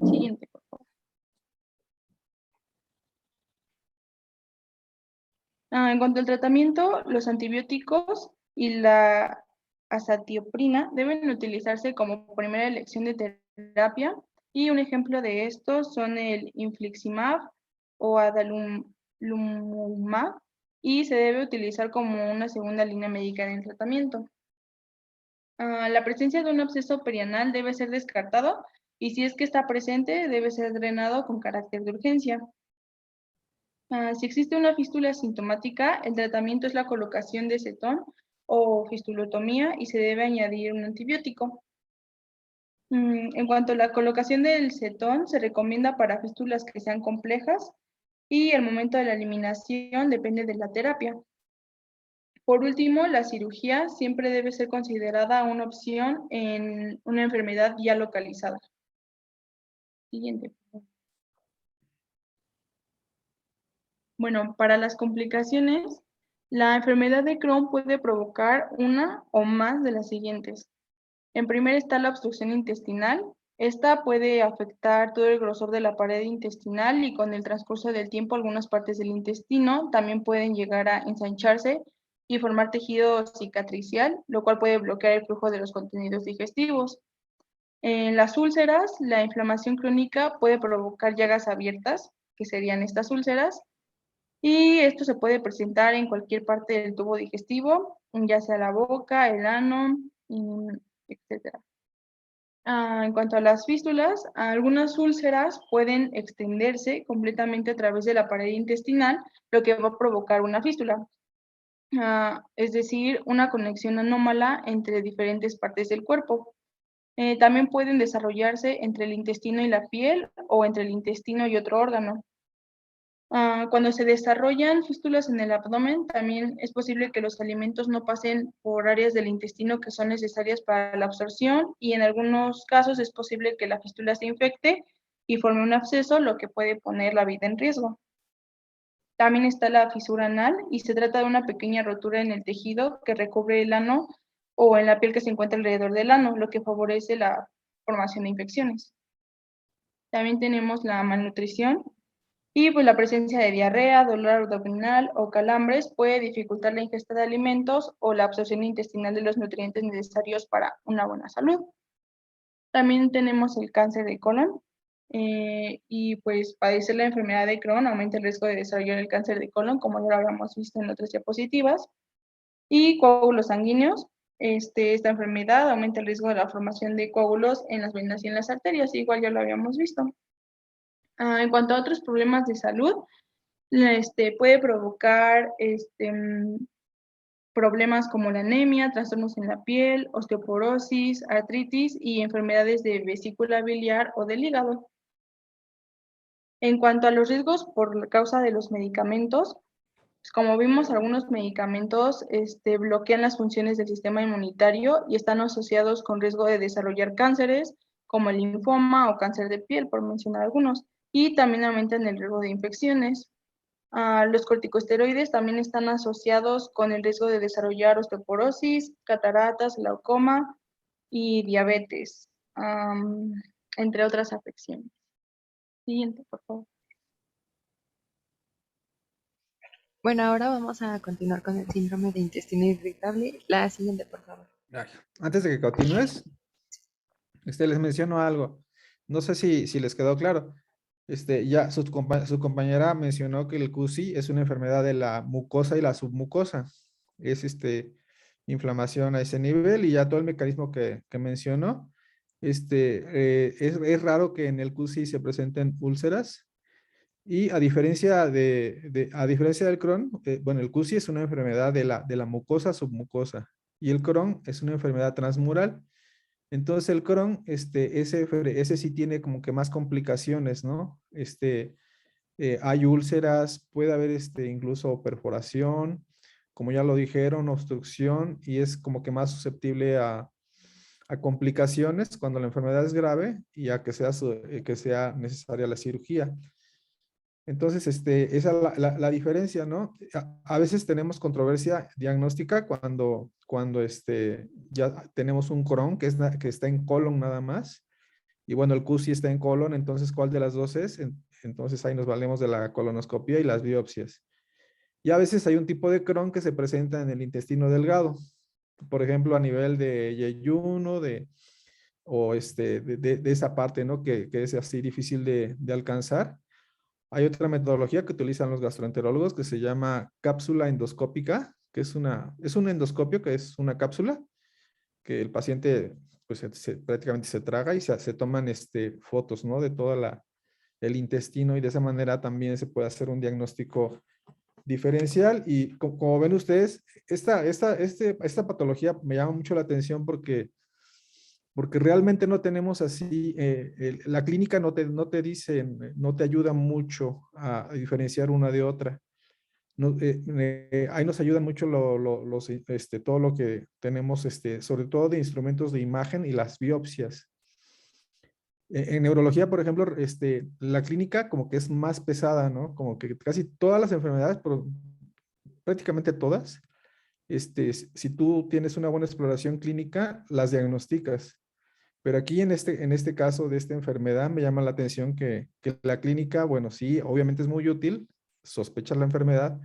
Siguiente, por favor. En cuanto al tratamiento, los antibióticos y la azatioprina deben utilizarse como primera elección de terapia y un ejemplo de estos son el infliximab o adalimumab y se debe utilizar como una segunda línea médica en el tratamiento. La presencia de un absceso perianal debe ser descartado y si es que está presente debe ser drenado con carácter de urgencia. Si existe una fístula asintomática, el tratamiento es la colocación de cetón o fistulotomía y se debe añadir un antibiótico. En cuanto a la colocación del cetón, se recomienda para fístulas que sean complejas y el momento de la eliminación depende de la terapia. Por último, la cirugía siempre debe ser considerada una opción en una enfermedad ya localizada. Siguiente. Bueno, para las complicaciones, la enfermedad de Crohn puede provocar una o más de las siguientes. En primer está la obstrucción intestinal. Esta puede afectar todo el grosor de la pared intestinal y con el transcurso del tiempo algunas partes del intestino también pueden llegar a ensancharse y formar tejido cicatricial, lo cual puede bloquear el flujo de los contenidos digestivos. En las úlceras, la inflamación crónica puede provocar llagas abiertas, que serían estas úlceras, y esto se puede presentar en cualquier parte del tubo digestivo, ya sea la boca, el ano, etc. En cuanto a las fístulas, algunas úlceras pueden extenderse completamente a través de la pared intestinal, lo que va a provocar una fístula. Es decir, una conexión anómala entre diferentes partes del cuerpo. También pueden desarrollarse entre el intestino y la piel o entre el intestino y otro órgano. Cuando se desarrollan fístulas en el abdomen, también es posible que los alimentos no pasen por áreas del intestino que son necesarias para la absorción y en algunos casos es posible que la fístula se infecte y forme un absceso, lo que puede poner la vida en riesgo. También está la fisura anal y se trata de una pequeña rotura en el tejido que recubre el ano o en la piel que se encuentra alrededor del ano, lo que favorece la formación de infecciones. También tenemos la malnutrición y pues la presencia de diarrea, dolor abdominal o calambres puede dificultar la ingesta de alimentos o la absorción intestinal de los nutrientes necesarios para una buena salud. También tenemos el cáncer de colon y pues padecer la enfermedad de Crohn aumenta el riesgo de desarrollar el cáncer de colon, como ya lo habíamos visto en otras diapositivas. Y coágulos sanguíneos, esta enfermedad aumenta el riesgo de la formación de coágulos en las venas y en las arterias, igual ya lo habíamos visto. En cuanto a otros problemas de salud, puede provocar problemas como la anemia, trastornos en la piel, osteoporosis, artritis y enfermedades de vesícula biliar o del hígado. En cuanto a los riesgos por causa de los medicamentos, pues como vimos, algunos medicamentos bloquean las funciones del sistema inmunitario y están asociados con riesgo de desarrollar cánceres como el linfoma o cáncer de piel, por mencionar algunos, y también aumentan el riesgo de infecciones. Los corticosteroides también están asociados con el riesgo de desarrollar osteoporosis, cataratas, glaucoma y diabetes, entre otras afecciones. Siguiente, por favor. Bueno, ahora vamos a continuar con el síndrome de intestino irritable. La siguiente, por favor. Antes de que continúes, les menciono algo. No sé si les quedó claro. Ya su compañera mencionó que el CUSI es una enfermedad de la mucosa y la submucosa. Es inflamación a ese nivel y ya todo el mecanismo que mencionó. Es raro que en el CUSI se presenten úlceras y a diferencia del Crohn, bueno, el CUSI es una enfermedad de la mucosa submucosa y el Crohn es una enfermedad transmural. Entonces el Crohn, ese sí tiene como que más complicaciones, ¿no? Hay úlceras, puede haber incluso perforación, como ya lo dijeron, obstrucción, y es como que más susceptible a complicaciones cuando la enfermedad es grave y a que sea necesaria la cirugía. Entonces, esa es la diferencia, ¿no? A veces tenemos controversia diagnóstica cuando ya tenemos un Crohn que está en colon nada más. Y bueno, el CUSI está en colon, entonces, ¿cuál de las dos es? Entonces, ahí nos valemos de la colonoscopia y las biopsias. Y a veces hay un tipo de Crohn que se presenta en el intestino delgado. Por ejemplo, a nivel de yeyuno, o de esa parte, ¿no? Que es así difícil de alcanzar. Hay otra metodología que utilizan los gastroenterólogos que se llama cápsula endoscópica, que es un endoscopio que es una cápsula que el paciente pues prácticamente se traga y se toman fotos, ¿no? De todo el intestino y de esa manera también se puede hacer un diagnóstico diferencial y como ven ustedes, esta patología me llama mucho la atención porque realmente no tenemos así, la clínica no te dice, no te ayuda mucho a diferenciar una de otra. No, ahí nos ayudan mucho todo lo que tenemos, sobre todo de instrumentos de imagen y las biopsias. En neurología, por ejemplo, la clínica como que es más pesada, ¿no? Como que casi todas las enfermedades, prácticamente todas, si tú tienes una buena exploración clínica, las diagnosticas. Pero aquí en este caso de esta enfermedad me llama la atención que la clínica, bueno, sí, obviamente es muy útil sospechar la enfermedad,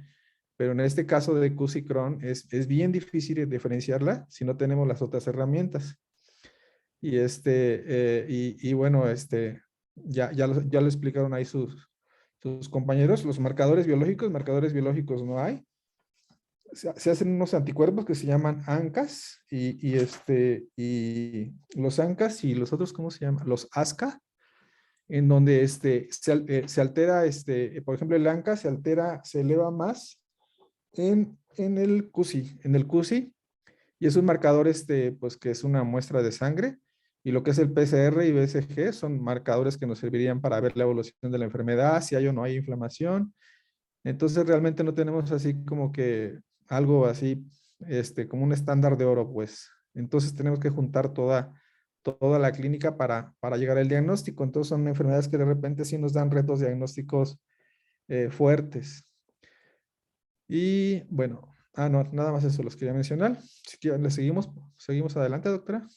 pero en este caso de CUS y Crohn es bien difícil diferenciarla si no tenemos las otras herramientas. Y, bueno, ya lo explicaron ahí sus compañeros, los marcadores biológicos no hay. se hacen unos anticuerpos que se llaman ANCAS y los ANCAS y los otros, ¿cómo se llaman? Los ASCA, en donde se altera, por ejemplo, el ANCA se altera, se eleva más en el CUSI, y es un marcador, pues que es una muestra de sangre, y lo que es el PCR y BCG son marcadores que nos servirían para ver la evolución de la enfermedad, si hay o no hay inflamación. Entonces realmente no tenemos así como que algo así, como un estándar de oro, pues. Entonces tenemos que juntar toda la clínica para llegar al diagnóstico. Entonces son enfermedades que de repente sí nos dan retos diagnósticos fuertes. Y bueno, no, nada más eso los quería mencionar. Si quieren, le seguimos adelante, doctora.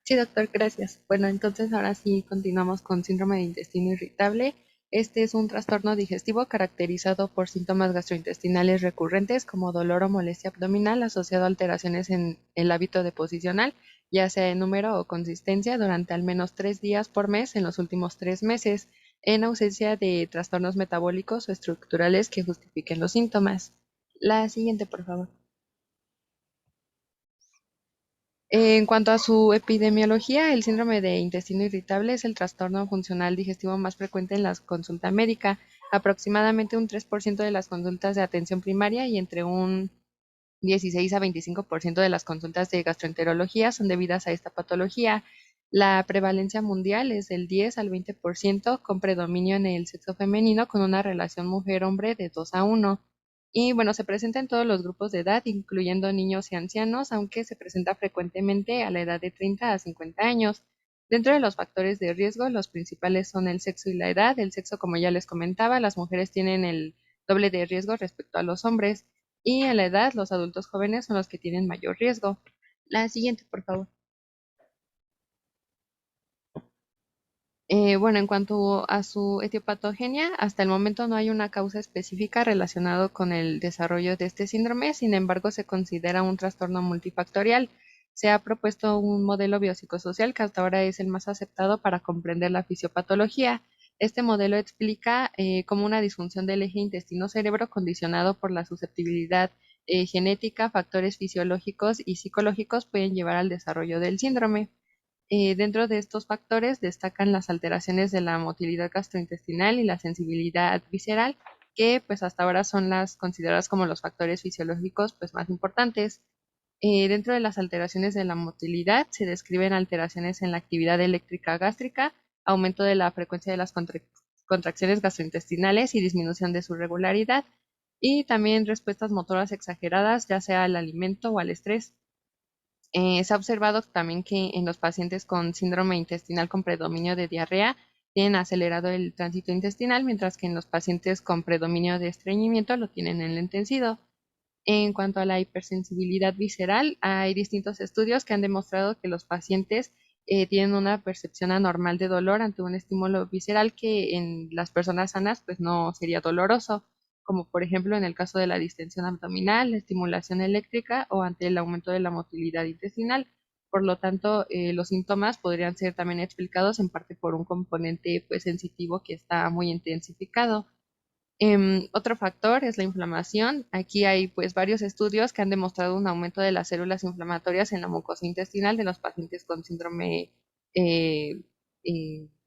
Sí, doctor, gracias. Bueno, entonces ahora sí continuamos con síndrome de intestino irritable. Este es un trastorno digestivo caracterizado por síntomas gastrointestinales recurrentes como dolor o molestia abdominal asociado a alteraciones en el hábito deposicional, ya sea en número o consistencia, durante al menos 3 días por mes en los últimos 3 meses, en ausencia de trastornos metabólicos o estructurales que justifiquen los síntomas. La siguiente, por favor. En cuanto a su epidemiología, el síndrome de intestino irritable es el trastorno funcional digestivo más frecuente en la consulta médica. Aproximadamente un 3% de las consultas de atención primaria y entre un 16 a 25% de las consultas de gastroenterología son debidas a esta patología. La prevalencia mundial es del 10 al 20%, con predominio en el sexo femenino, con una relación mujer-hombre de 2 a 1. Y bueno, se presenta en todos los grupos de edad, incluyendo niños y ancianos, aunque se presenta frecuentemente a la edad de 30 a 50 años. Dentro de los factores de riesgo, los principales son el sexo y la edad. El sexo, como ya les comentaba, las mujeres tienen el doble de riesgo respecto a los hombres. Y en la edad, los adultos jóvenes son los que tienen mayor riesgo. La siguiente, por favor. Bueno, en cuanto a su etiopatogenia, hasta el momento no hay una causa específica relacionada con el desarrollo de este síndrome, sin embargo, se considera un trastorno multifactorial. Se ha propuesto un modelo biopsicosocial que hasta ahora es el más aceptado para comprender la fisiopatología. Este modelo explica cómo una disfunción del eje intestino-cerebro condicionado por la susceptibilidad genética, factores fisiológicos y psicológicos pueden llevar al desarrollo del síndrome. Dentro de estos factores destacan las alteraciones de la motilidad gastrointestinal y la sensibilidad visceral, que pues hasta ahora son las consideradas como los factores fisiológicos pues más importantes. Dentro de las alteraciones de la motilidad se describen alteraciones en la actividad eléctrica gástrica, aumento de la frecuencia de las contracciones gastrointestinales y disminución de su regularidad, y también respuestas motoras exageradas, ya sea al alimento o al estrés. Se ha observado también que en los pacientes con síndrome intestinal con predominio de diarrea tienen acelerado el tránsito intestinal, mientras que en los pacientes con predominio de estreñimiento lo tienen enlentecido. En cuanto a la hipersensibilidad visceral, hay distintos estudios que han demostrado que los pacientes tienen una percepción anormal de dolor ante un estímulo visceral que en las personas sanas pues no sería doloroso, como por ejemplo en el caso de la distensión abdominal, la estimulación eléctrica o ante el aumento de la motilidad intestinal. Por lo tanto, los síntomas podrían ser también explicados en parte por un componente pues sensitivo que está muy intensificado. Otro factor es la inflamación. Aquí hay pues varios estudios que han demostrado un aumento de las células inflamatorias en la mucosa intestinal de los pacientes con síndrome de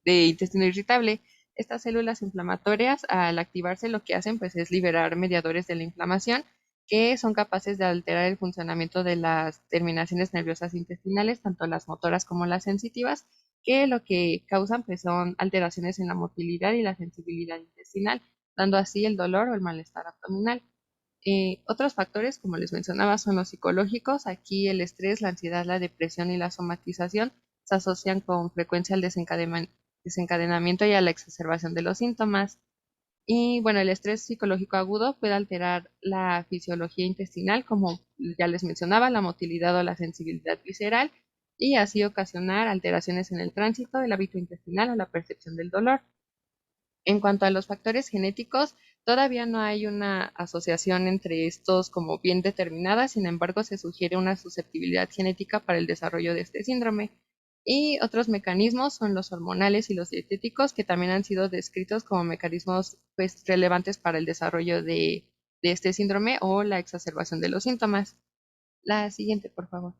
intestino irritable. Estas células inflamatorias, al activarse, lo que hacen pues es liberar mediadores de la inflamación que son capaces de alterar el funcionamiento de las terminaciones nerviosas intestinales, tanto las motoras como las sensitivas, que lo que causan pues son alteraciones en la motilidad y la sensibilidad intestinal, dando así el dolor o el malestar abdominal. Otros factores, como les mencionaba, son los psicológicos. Aquí el estrés, la ansiedad, la depresión y la somatización se asocian con frecuencia al desencadenamiento y a la exacerbación de los síntomas. Y bueno, el estrés psicológico agudo puede alterar la fisiología intestinal, como ya les mencionaba, la motilidad o la sensibilidad visceral, y así ocasionar alteraciones en el tránsito, el hábito intestinal o la percepción del dolor. En cuanto a los factores genéticos, todavía no hay una asociación entre estos como bien determinada, sin embargo, se sugiere una susceptibilidad genética para el desarrollo de este síndrome. Y otros mecanismos son los hormonales y los dietéticos, que también han sido descritos como mecanismos pues, relevantes para el desarrollo de de este síndrome o la exacerbación de los síntomas. La siguiente, por favor.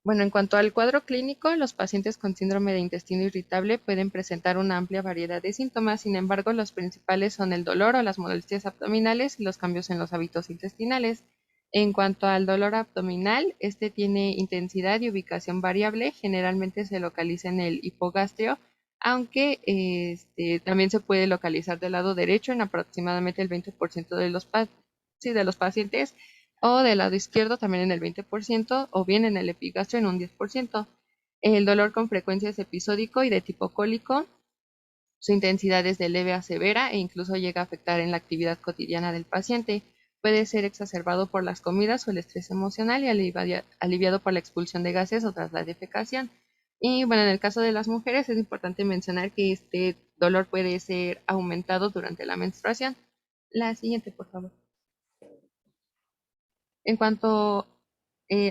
Bueno, en cuanto al cuadro clínico, los pacientes con síndrome de intestino irritable pueden presentar una amplia variedad de síntomas. Sin embargo, los principales son el dolor o las molestias abdominales y los cambios en los hábitos intestinales. En cuanto al dolor abdominal, este tiene intensidad y ubicación variable. Generalmente se localiza en el hipogastrio, aunque también se puede localizar del lado derecho en aproximadamente el 20% de de los pacientes, o del lado izquierdo también en el 20%, o bien en el epigastrio en un 10%. El dolor con frecuencia es episódico y de tipo cólico. Su intensidad es de leve a severa e incluso llega a afectar en la actividad cotidiana del paciente. Puede ser exacerbado por las comidas o el estrés emocional y aliviado por la expulsión de gases o tras la defecación. Y bueno, en el caso de las mujeres es importante mencionar que este dolor puede ser aumentado durante la menstruación. La siguiente, por favor. En cuanto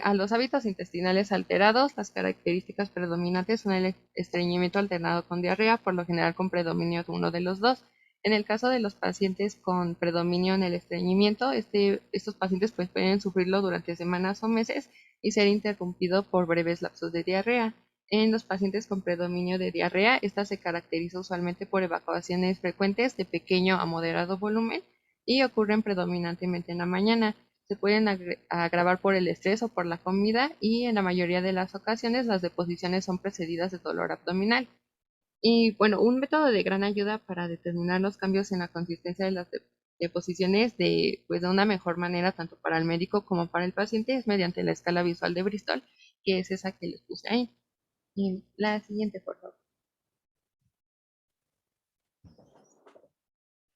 a los hábitos intestinales alterados, las características predominantes son el estreñimiento alternado con diarrea, por lo general con predominio de uno de los dos. En el caso de los pacientes con predominio en el estreñimiento, estos pacientes pues, pueden sufrirlo durante semanas o meses y ser interrumpido por breves lapsos de diarrea. En los pacientes con predominio de diarrea, esta se caracteriza usualmente por evacuaciones frecuentes de pequeño a moderado volumen y ocurren predominantemente en la mañana. Se pueden agravar por el estrés o por la comida y en la mayoría de las ocasiones las deposiciones son precedidas de dolor abdominal. Y bueno, un método de gran ayuda para determinar los cambios en la consistencia de las deposiciones pues, de una mejor manera tanto para el médico como para el paciente es mediante la escala visual de Bristol, que es esa que les puse ahí. Y la siguiente, por favor.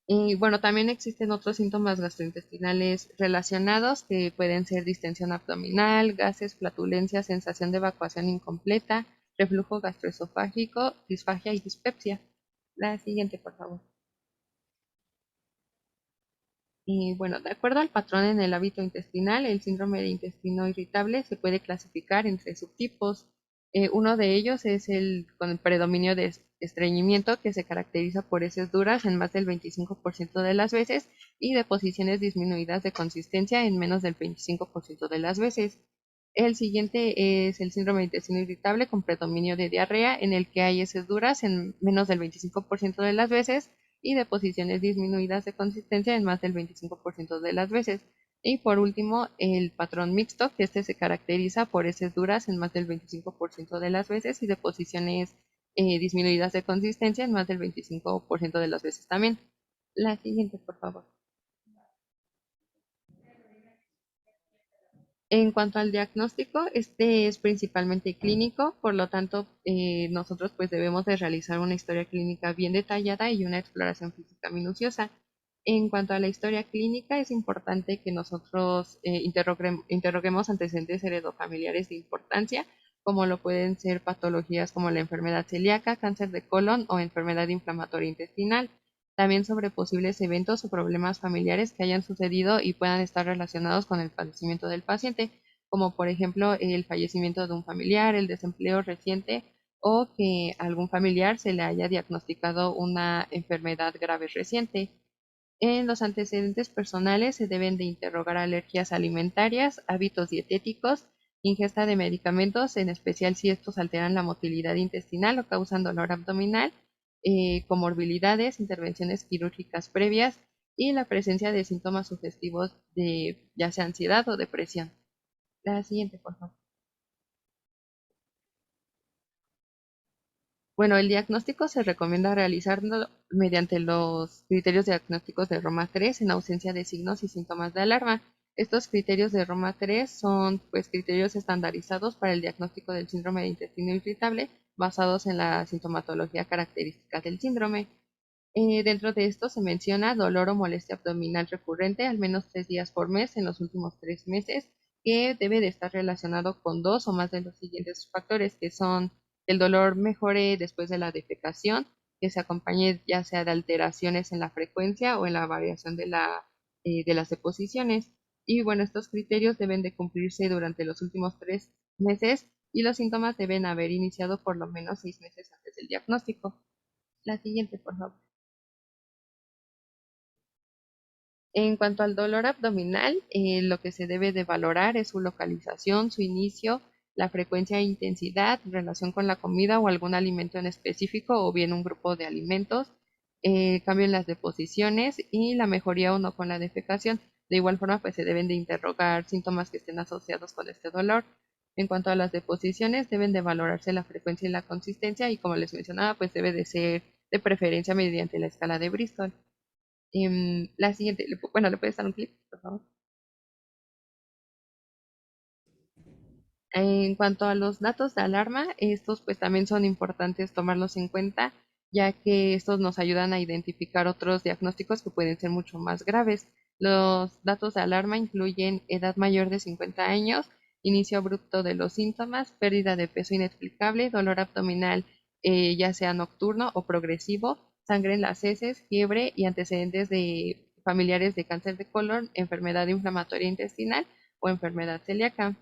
Y bueno, también existen otros síntomas gastrointestinales relacionados que pueden ser distensión abdominal, gases, flatulencia, sensación de evacuación incompleta, reflujo gastroesofágico, disfagia y dispepsia. La siguiente, por favor. Y bueno, de acuerdo al patrón en el hábito intestinal, el síndrome de intestino irritable se puede clasificar en tres subtipos. Uno de ellos es el con el predominio de estreñimiento, que se caracteriza por heces duras en más del 25% de las veces y deposiciones disminuidas de consistencia en menos del 25% de las veces. El siguiente es el síndrome de intestino irritable con predominio de diarrea, en el que hay heces duras en menos del 25% de las veces y deposiciones disminuidas de consistencia en más del 25% de las veces. Y por último, el patrón mixto, que este se caracteriza por heces duras en más del 25% de las veces y deposiciones disminuidas de consistencia en más del 25% de las veces también. La siguiente, por favor. En cuanto al diagnóstico, este es principalmente clínico, por lo tanto, nosotros pues debemos de realizar una historia clínica bien detallada y una exploración física minuciosa. En cuanto a la historia clínica, es importante que nosotros interroguemos antecedentes heredofamiliares de importancia, como lo pueden ser patologías como la enfermedad celíaca, cáncer de colon o enfermedad inflamatoria intestinal. También sobre posibles eventos o problemas familiares que hayan sucedido y puedan estar relacionados con el padecimiento del paciente, como por ejemplo el fallecimiento de un familiar, el desempleo reciente o que a algún familiar se le haya diagnosticado una enfermedad grave reciente. En los antecedentes personales se deben de interrogar alergias alimentarias, hábitos dietéticos, ingesta de medicamentos, en especial si estos alteran la motilidad intestinal o causan dolor abdominal, comorbilidades, intervenciones quirúrgicas previas y la presencia de síntomas sugestivos de ya sea ansiedad o depresión. La siguiente, por favor. Bueno, el diagnóstico se recomienda realizarlo mediante los criterios diagnósticos de Roma 3 en ausencia de signos y síntomas de alarma. Estos criterios de Roma 3 son pues criterios estandarizados para el diagnóstico del síndrome de intestino irritable basados en la sintomatología característica del síndrome. Dentro de esto se menciona dolor o molestia abdominal recurrente al menos 3 días por mes en los últimos 3 meses, que debe de estar relacionado con dos o más de los siguientes factores, que son el dolor mejore después de la defecación, que se acompañe ya sea de alteraciones en la frecuencia o en la variación de las deposiciones. Y bueno, estos criterios deben de cumplirse durante los últimos 3 meses y los síntomas deben haber iniciado por lo menos 6 meses antes del diagnóstico. La siguiente, por favor. En cuanto al dolor abdominal, lo que se debe de valorar es su localización, su inicio, la frecuencia e intensidad, relación con la comida o algún alimento en específico o bien un grupo de alimentos, cambio en las deposiciones y la mejoría o no con la defecación. De igual forma, pues se deben de interrogar síntomas que estén asociados con este dolor. En cuanto a las deposiciones, deben de valorarse la frecuencia y la consistencia y como les mencionaba, pues debe de ser de preferencia mediante la escala de Bristol. La siguiente, bueno, ¿le puedes dar un clic, por favor? En cuanto a los datos de alarma, estos pues también son importantes tomarlos en cuenta, ya que estos nos ayudan a identificar otros diagnósticos que pueden ser mucho más graves. Los datos de alarma incluyen edad mayor de 50 años, inicio abrupto de los síntomas, pérdida de peso inexplicable, dolor abdominal ya sea nocturno o progresivo, sangre en las heces, fiebre y antecedentes de familiares de cáncer de colon, enfermedad inflamatoria intestinal o enfermedad celíaca.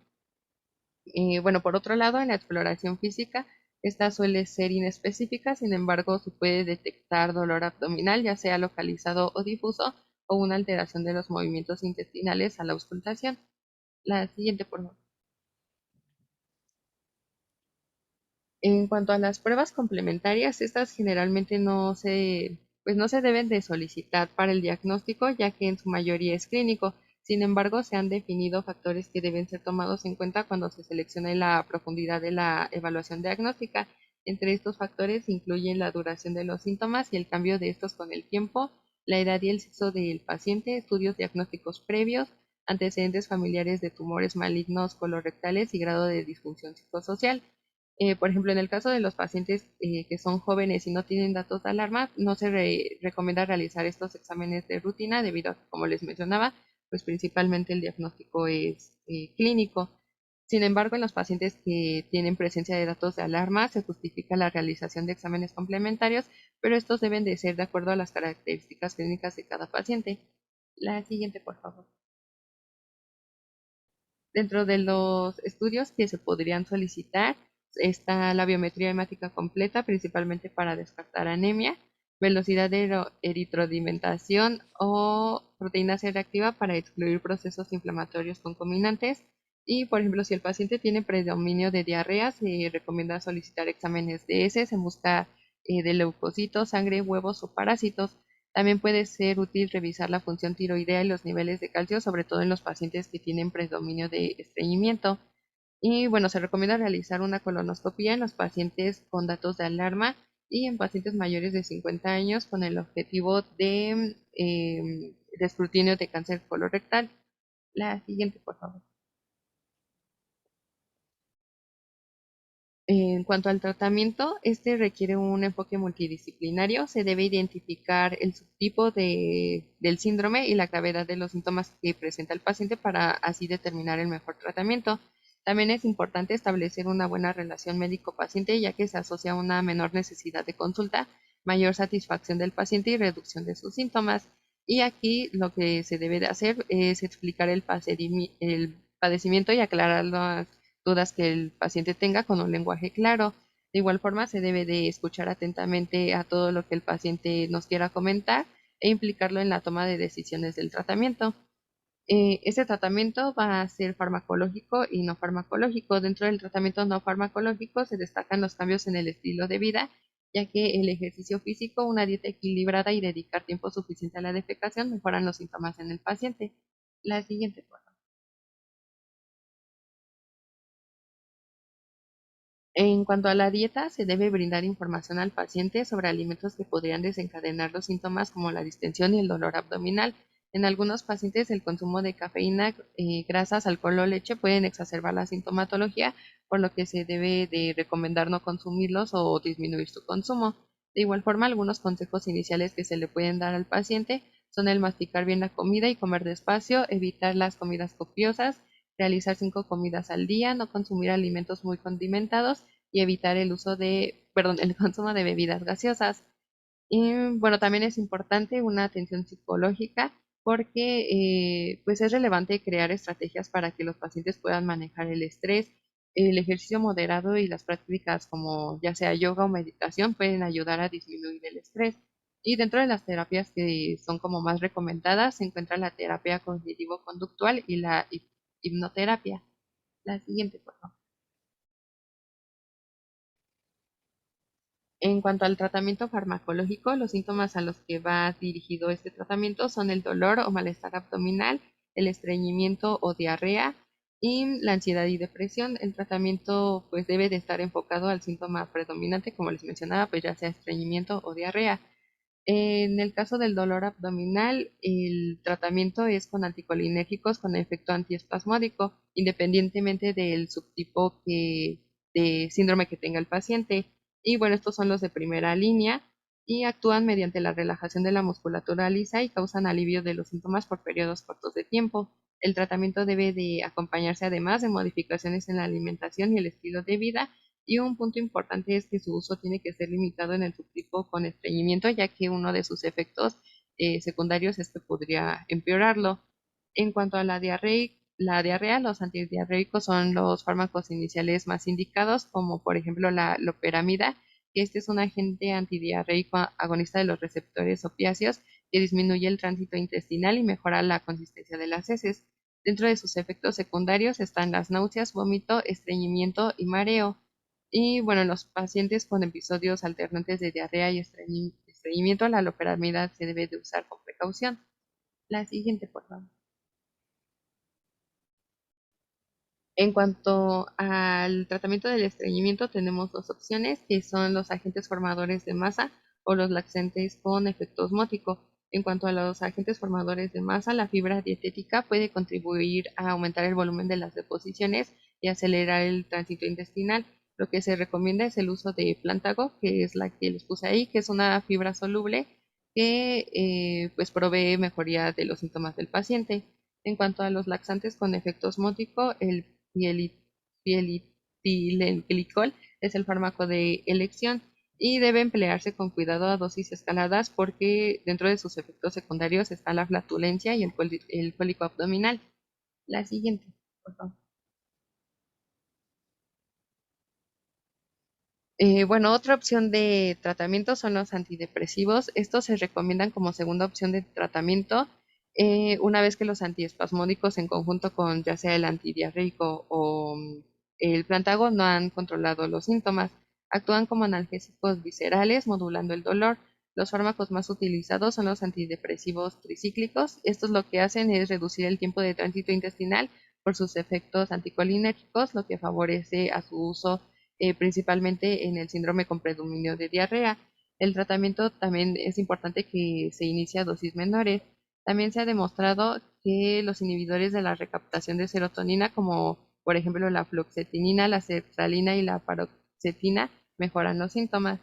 Bueno, por otro lado, en la exploración física, esta suele ser inespecífica, sin embargo, se puede detectar dolor abdominal, ya sea localizado o difuso, o una alteración de los movimientos intestinales a la auscultación. La siguiente, por favor. En cuanto a las pruebas complementarias, estas generalmente pues no se deben de solicitar para el diagnóstico, ya que en su mayoría es clínico. Sin embargo, se han definido factores que deben ser tomados en cuenta cuando se seleccione la profundidad de la evaluación diagnóstica. Entre estos factores incluyen la duración de los síntomas y el cambio de estos con el tiempo, la edad y el sexo del paciente, estudios diagnósticos previos, antecedentes familiares de tumores malignos colorectales y grado de disfunción psicosocial. Por ejemplo, en el caso de los pacientes que son jóvenes y no tienen datos de alarma, no se recomienda realizar estos exámenes de rutina debido a que, como les mencionaba, pues principalmente el diagnóstico es clínico. Sin embargo, en los pacientes que tienen presencia de datos de alarma se justifica la realización de exámenes complementarios, pero estos deben de ser de acuerdo a las características clínicas de cada paciente. La siguiente, por favor. Dentro de los estudios que se podrían solicitar está la biometría hemática completa, principalmente para descartar anemia, velocidad de eritrodimentación o proteína C reactiva para excluir procesos inflamatorios concomitantes. Y, por ejemplo, si el paciente tiene predominio de diarrea, se recomienda solicitar exámenes de heces en busca de leucocitos, sangre, huevos o parásitos. También puede ser útil revisar la función tiroidea y los niveles de calcio, sobre todo en los pacientes que tienen predominio de estreñimiento. Y bueno, se recomienda realizar una colonoscopia en los pacientes con datos de alarma y en pacientes mayores de 50 años con el objetivo de escrutinio de cáncer colorectal. La siguiente, por favor. En cuanto al tratamiento, este requiere un enfoque multidisciplinario. Se debe identificar el subtipo del síndrome y la gravedad de los síntomas que presenta el paciente para así determinar el mejor tratamiento. También es importante establecer una buena relación médico-paciente, ya que se asocia a una menor necesidad de consulta, mayor satisfacción del paciente y reducción de sus síntomas. Y aquí lo que se debe de hacer es explicar el padecimiento y aclarar las dudas que el paciente tenga con un lenguaje claro. De igual forma, se debe de escuchar atentamente a todo lo que el paciente nos quiera comentar e implicarlo en la toma de decisiones del tratamiento. Este tratamiento va a ser farmacológico y no farmacológico. Dentro del tratamiento no farmacológico se destacan los cambios en el estilo de vida, ya que el ejercicio físico, una dieta equilibrada y dedicar tiempo suficiente a la defecación mejoran los síntomas en el paciente. La siguiente, por favor. En cuanto a la dieta, se debe brindar información al paciente sobre alimentos que podrían desencadenar los síntomas como la distensión y el dolor abdominal. En algunos pacientes, el consumo de cafeína, grasas, alcohol o leche pueden exacerbar la sintomatología, por lo que se debe de recomendar no consumirlos o disminuir su consumo. De igual forma, algunos consejos iniciales que se le pueden dar al paciente son el masticar bien la comida y comer despacio, evitar las comidas copiosas, realizar 5 comidas al día, no consumir alimentos muy condimentados y evitar el consumo de bebidas gaseosas. Y bueno, también es importante una atención psicológica porque pues es relevante crear estrategias para que los pacientes puedan manejar el estrés. El ejercicio moderado y las prácticas como ya sea yoga o meditación pueden ayudar a disminuir el estrés. Y dentro de las terapias que son como más recomendadas se encuentra la terapia cognitivo-conductual y la hipnoterapia. La siguiente, por favor. En cuanto al tratamiento farmacológico, los síntomas a los que va dirigido este tratamiento son el dolor o malestar abdominal, el estreñimiento o diarrea y la ansiedad y depresión. El tratamiento pues debe de estar enfocado al síntoma predominante, como les mencionaba, pues ya sea estreñimiento o diarrea. En el caso del dolor abdominal, el tratamiento es con anticolinérgicos con efecto antiespasmódico, independientemente del subtipo de síndrome que tenga el paciente. Y bueno, estos son los de primera línea y actúan mediante la relajación de la musculatura lisa y causan alivio de los síntomas por periodos cortos de tiempo. El tratamiento debe de acompañarse además de modificaciones en la alimentación y el estilo de vida, y un punto importante es que su uso tiene que ser limitado en el subtipo con estreñimiento, ya que uno de sus efectos secundarios es que podría empeorarlo. En cuanto a la diarrea, los antidiarreicos son los fármacos iniciales más indicados, como por ejemplo la loperamida, que este es un agente antidiarreico agonista de los receptores opiáceos que disminuye el tránsito intestinal y mejora la consistencia de las heces. Dentro de sus efectos secundarios están las náuseas, vómito, estreñimiento y mareo. Y bueno, en los pacientes con episodios alternantes de diarrea y estreñimiento, la loperamida se debe de usar con precaución. La siguiente, por favor. En cuanto al tratamiento del estreñimiento, tenemos dos opciones, que son los agentes formadores de masa o los laxantes con efecto osmótico. En cuanto a los agentes formadores de masa, la fibra dietética puede contribuir a aumentar el volumen de las deposiciones y acelerar el tránsito intestinal. Lo que se recomienda es el uso de plántago, que es la que les puse ahí, que es una fibra soluble que pues provee mejoría de los síntomas del paciente. En cuanto a los laxantes con efecto osmótico, el pielietilenglicol es el fármaco de elección y debe emplearse con cuidado a dosis escaladas porque dentro de sus efectos secundarios está la flatulencia y el cólico abdominal. La siguiente, por favor. Bueno, otra opción de tratamiento son los antidepresivos. Estos se recomiendan como segunda opción de tratamiento una vez que los antiespasmódicos en conjunto con ya sea el antidiarreico o el plantago no han controlado los síntomas. Actúan como analgésicos viscerales, modulando el dolor. Los fármacos más utilizados son los antidepresivos tricíclicos. Estos lo que hacen es reducir el tiempo de tránsito intestinal por sus efectos anticolinérgicos, lo que favorece a su uso principalmente en el síndrome con predominio de diarrea. El tratamiento también es importante que se inicie a dosis menores. También se ha demostrado que los inhibidores de la recaptación de serotonina, como por ejemplo la fluoxetinina, la sertralina y la paroxetina, mejoran los síntomas.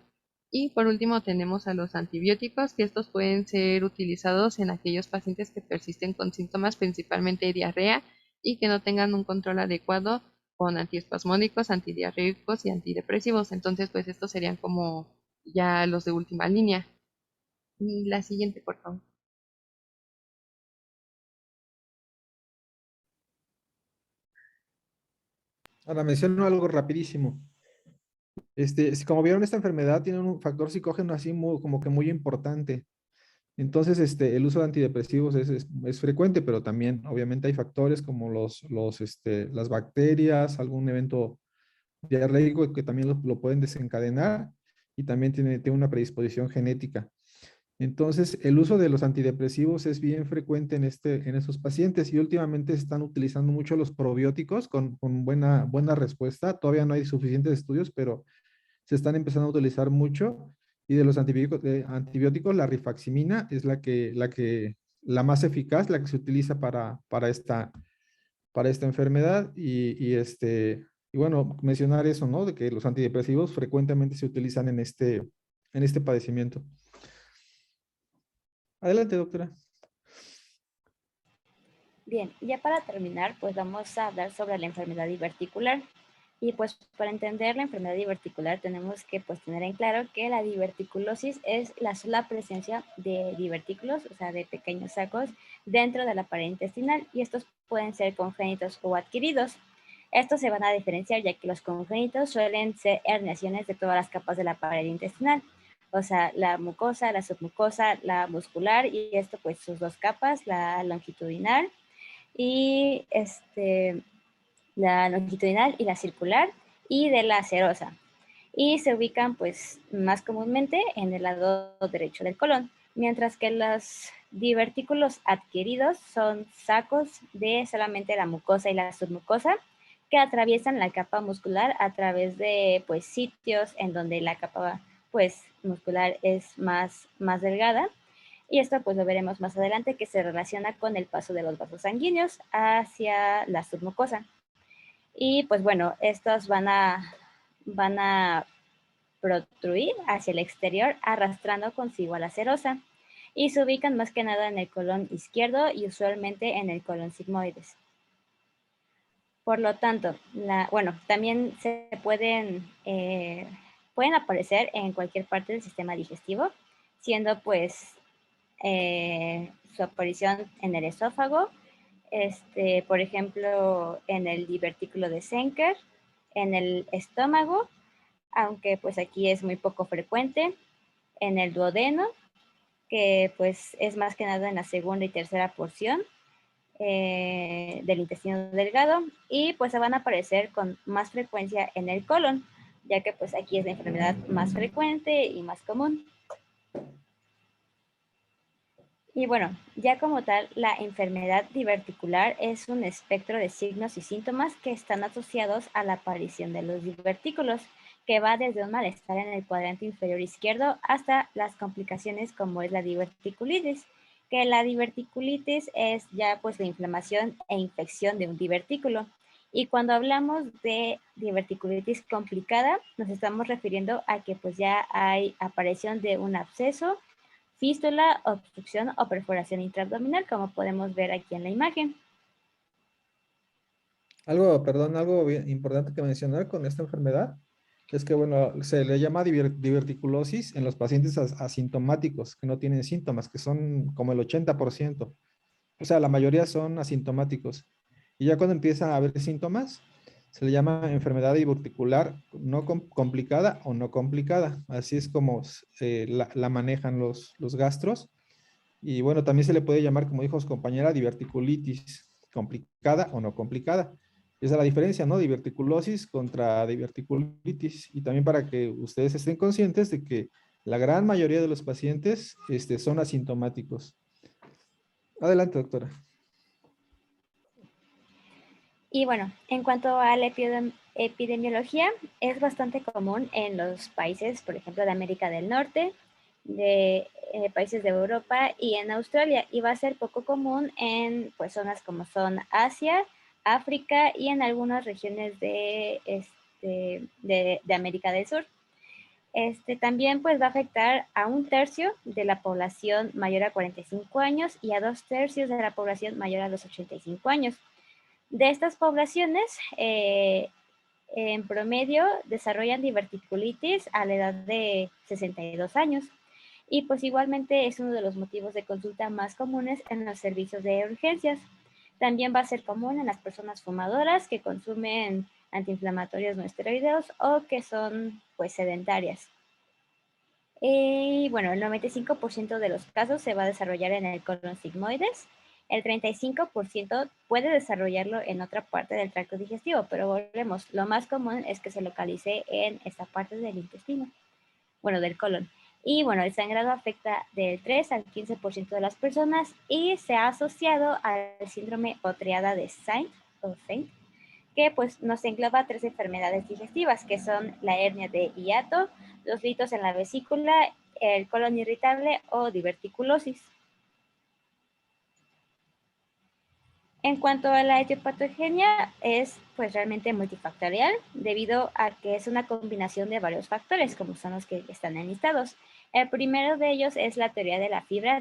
Y por último tenemos a los antibióticos, que estos pueden ser utilizados en aquellos pacientes que persisten con síntomas principalmente diarrea y que no tengan un control adecuado con antiespasmódicos, antidiarreicos y antidepresivos. Entonces, pues estos serían como ya los de última línea. Y la siguiente, por favor. Ahora menciono algo rapidísimo. Como vieron, esta enfermedad tiene un factor psicógeno así como que muy importante. Entonces, el uso de antidepresivos es frecuente, pero también obviamente hay factores como las bacterias, algún evento diarreico que también lo pueden desencadenar y también tiene una predisposición genética. Entonces, el uso de los antidepresivos es bien frecuente en esos pacientes y últimamente se están utilizando mucho los probióticos con buena respuesta. Todavía no hay suficientes estudios, pero se están empezando a utilizar mucho. Y de los antibióticos, la rifaximina es la más eficaz, la que se utiliza para esta enfermedad. Y bueno, mencionar eso, ¿no? De que los antidepresivos frecuentemente se utilizan en este padecimiento. Adelante, doctora. Bien, ya para terminar, pues vamos a hablar sobre la enfermedad diverticular. Y pues para entender la enfermedad diverticular tenemos que pues tener en claro que la diverticulosis es la sola presencia de divertículos, o sea, de pequeños sacos dentro de la pared intestinal, y estos pueden ser congénitos o adquiridos. Estos se van a diferenciar ya que los congénitos suelen ser herniaciones de todas las capas de la pared intestinal, o sea, la mucosa, la submucosa, la muscular, y esto pues sus dos capas, la longitudinal y la longitudinal y la circular, y de la serosa. Y se ubican pues más comúnmente en el lado derecho del colon, mientras que los divertículos adquiridos son sacos de solamente la mucosa y la submucosa que atraviesan la capa muscular a través de pues sitios en donde la capa pues muscular es más delgada, y esto pues lo veremos más adelante, que se relaciona con el paso de los vasos sanguíneos hacia la submucosa. Y pues bueno, estos van a protruir hacia el exterior arrastrando consigo a la serosa, y se ubican más que nada en el colon izquierdo y usualmente en el colon sigmoides. Por lo tanto, también se pueden aparecer en cualquier parte del sistema digestivo, siendo pues su aparición en el esófago, por ejemplo, en el divertículo de Zenker, en el estómago, aunque pues aquí es muy poco frecuente, en el duodeno, que pues es más que nada en la segunda y tercera porción del intestino delgado, y pues se van a aparecer con más frecuencia en el colon, ya que pues aquí es la enfermedad más frecuente y más común. Y bueno, ya como tal, la enfermedad diverticular es un espectro de signos y síntomas que están asociados a la aparición de los divertículos, que va desde un malestar en el cuadrante inferior izquierdo hasta las complicaciones como es la diverticulitis, que la diverticulitis es ya pues la inflamación e infección de un divertículo. Y cuando hablamos de diverticulitis complicada, nos estamos refiriendo a que pues ya hay aparición de un absceso, fístula, obstrucción o perforación intraabdominal, como podemos ver aquí en la imagen. Algo importante que mencionar con esta enfermedad es que, bueno, se le llama diverticulosis en los pacientes asintomáticos, que no tienen síntomas, que son como el 80%. O sea, la mayoría son asintomáticos. Y ya cuando empiezan a haber síntomas, se le llama enfermedad diverticular no complicada o no complicada. Así es como la manejan los gastros. Y bueno, también se le puede llamar, como dijo su compañera, diverticulitis complicada o no complicada. Esa es la diferencia, ¿no? Diverticulosis contra diverticulitis. Y también para que ustedes estén conscientes de que la gran mayoría de los pacientes son asintomáticos. Adelante, doctora. Y bueno, en cuanto a la epidemiología, es bastante común en los países, por ejemplo, de América del Norte, de países de Europa y en Australia, y va a ser poco común en pues, zonas como son Asia, África y en algunas regiones de América del Sur. También pues va a afectar a 1/3 de la población mayor a 45 años y a 2/3 de la población mayor a los 85 años. De estas poblaciones, en promedio desarrollan diverticulitis a la edad de 62 años, y pues igualmente es uno de los motivos de consulta más comunes en los servicios de urgencias. También va a ser común en las personas fumadoras que consumen antiinflamatorios no esteroideos o que son pues sedentarias. Y bueno, el 95% de los casos se va a desarrollar en el colon sigmoides. El 35% puede desarrollarlo en otra parte del tracto digestivo, pero volvemos, lo más común es que se localice en esta parte del intestino, bueno, del colon. Y bueno, el sangrado afecta del 3 al 15% de las personas y se ha asociado al síndrome o triada de Saint, que pues nos engloba 3 enfermedades digestivas, que son la hernia de hiato, los litos en la vesícula, el colon irritable o diverticulosis. En cuanto a la etiopatogenia, es pues realmente multifactorial debido a que es una combinación de varios factores, como son los que están enlistados. El primero de ellos es la teoría de la fibra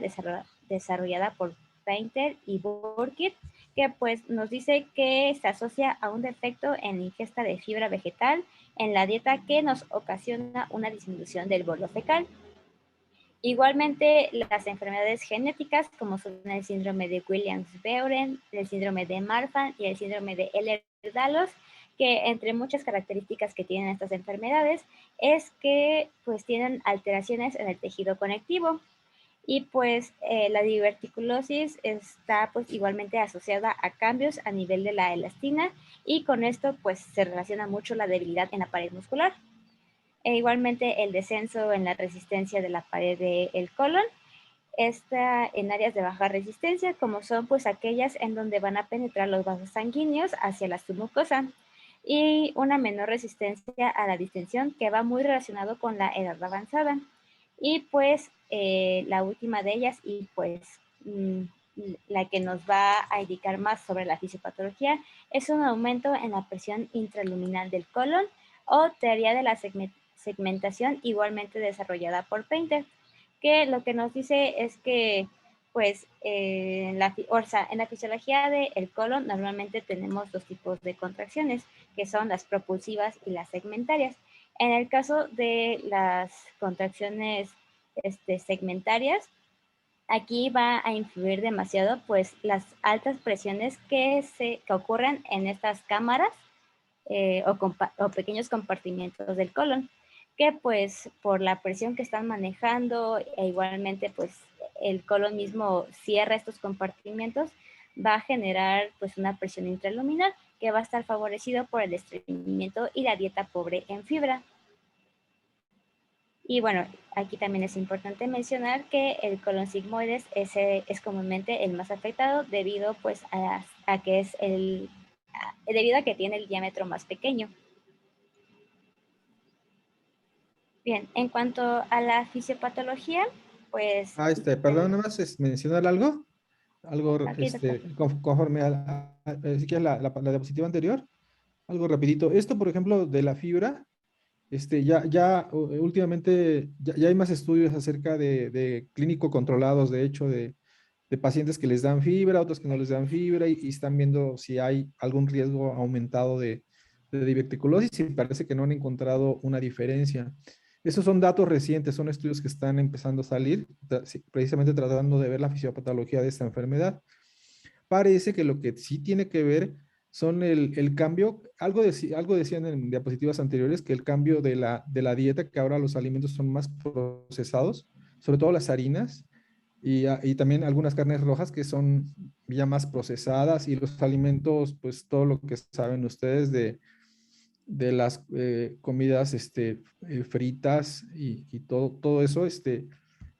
desarrollada por Painter y Burkitt, que pues nos dice que se asocia a un defecto en la ingesta de fibra vegetal en la dieta que nos ocasiona una disminución del bolo fecal. Igualmente, las enfermedades genéticas, como son el síndrome de Williams-Beuren, el síndrome de Marfan y el síndrome de Ehlers-Danlos, que entre muchas características que tienen estas enfermedades es que pues tienen alteraciones en el tejido conectivo. Y pues la diverticulosis está pues igualmente asociada a cambios a nivel de la elastina y con esto pues se relaciona mucho la debilidad en la pared muscular. E igualmente el descenso en la resistencia de la pared del colon está en áreas de baja resistencia, como son pues aquellas en donde van a penetrar los vasos sanguíneos hacia la submucosa, y una menor resistencia a la distensión que va muy relacionado con la edad avanzada. Y pues la última de ellas y pues la que nos va a indicar más sobre la fisiopatología es un aumento en la presión intraluminal del colon o teoría de la segmentación igualmente desarrollada por Painter, que lo que nos dice es que pues en la fisiología del colon normalmente tenemos dos tipos de contracciones, que son las propulsivas y las segmentarias. En el caso de las contracciones segmentarias, aquí va a influir demasiado pues las altas presiones que ocurren en estas cámaras o pequeños compartimientos del colon, que pues por la presión que están manejando e igualmente pues el colon mismo cierra estos compartimientos, va a generar pues una presión intraluminal que va a estar favorecido por el estreñimiento y la dieta pobre en fibra. Y bueno, aquí también es importante mencionar que el colon sigmoides es comúnmente el más afectado debido pues a que es debido a que tiene el diámetro más pequeño. Bien, en cuanto a la fisiopatología, pues... Perdón, nada más es mencionar algo, Aquí, doctor. conforme si quieres la diapositiva anterior, algo rapidito. Esto, por ejemplo, de la fibra, últimamente ya hay más estudios acerca de clínico controlados, de hecho, de pacientes que les dan fibra, otros que no les dan fibra, y están viendo si hay algún riesgo aumentado de diverticulosis, y parece que no han encontrado una diferencia. Esos son datos recientes, son estudios que están empezando a salir, precisamente tratando de ver la fisiopatología de esta enfermedad. Parece que lo que sí tiene que ver son el cambio, algo decían en diapositivas anteriores, que el cambio de la dieta, que ahora los alimentos son más procesados, sobre todo las harinas, y también algunas carnes rojas que son ya más procesadas, y los alimentos, pues todo lo que saben ustedes de las comidas fritas y todo eso,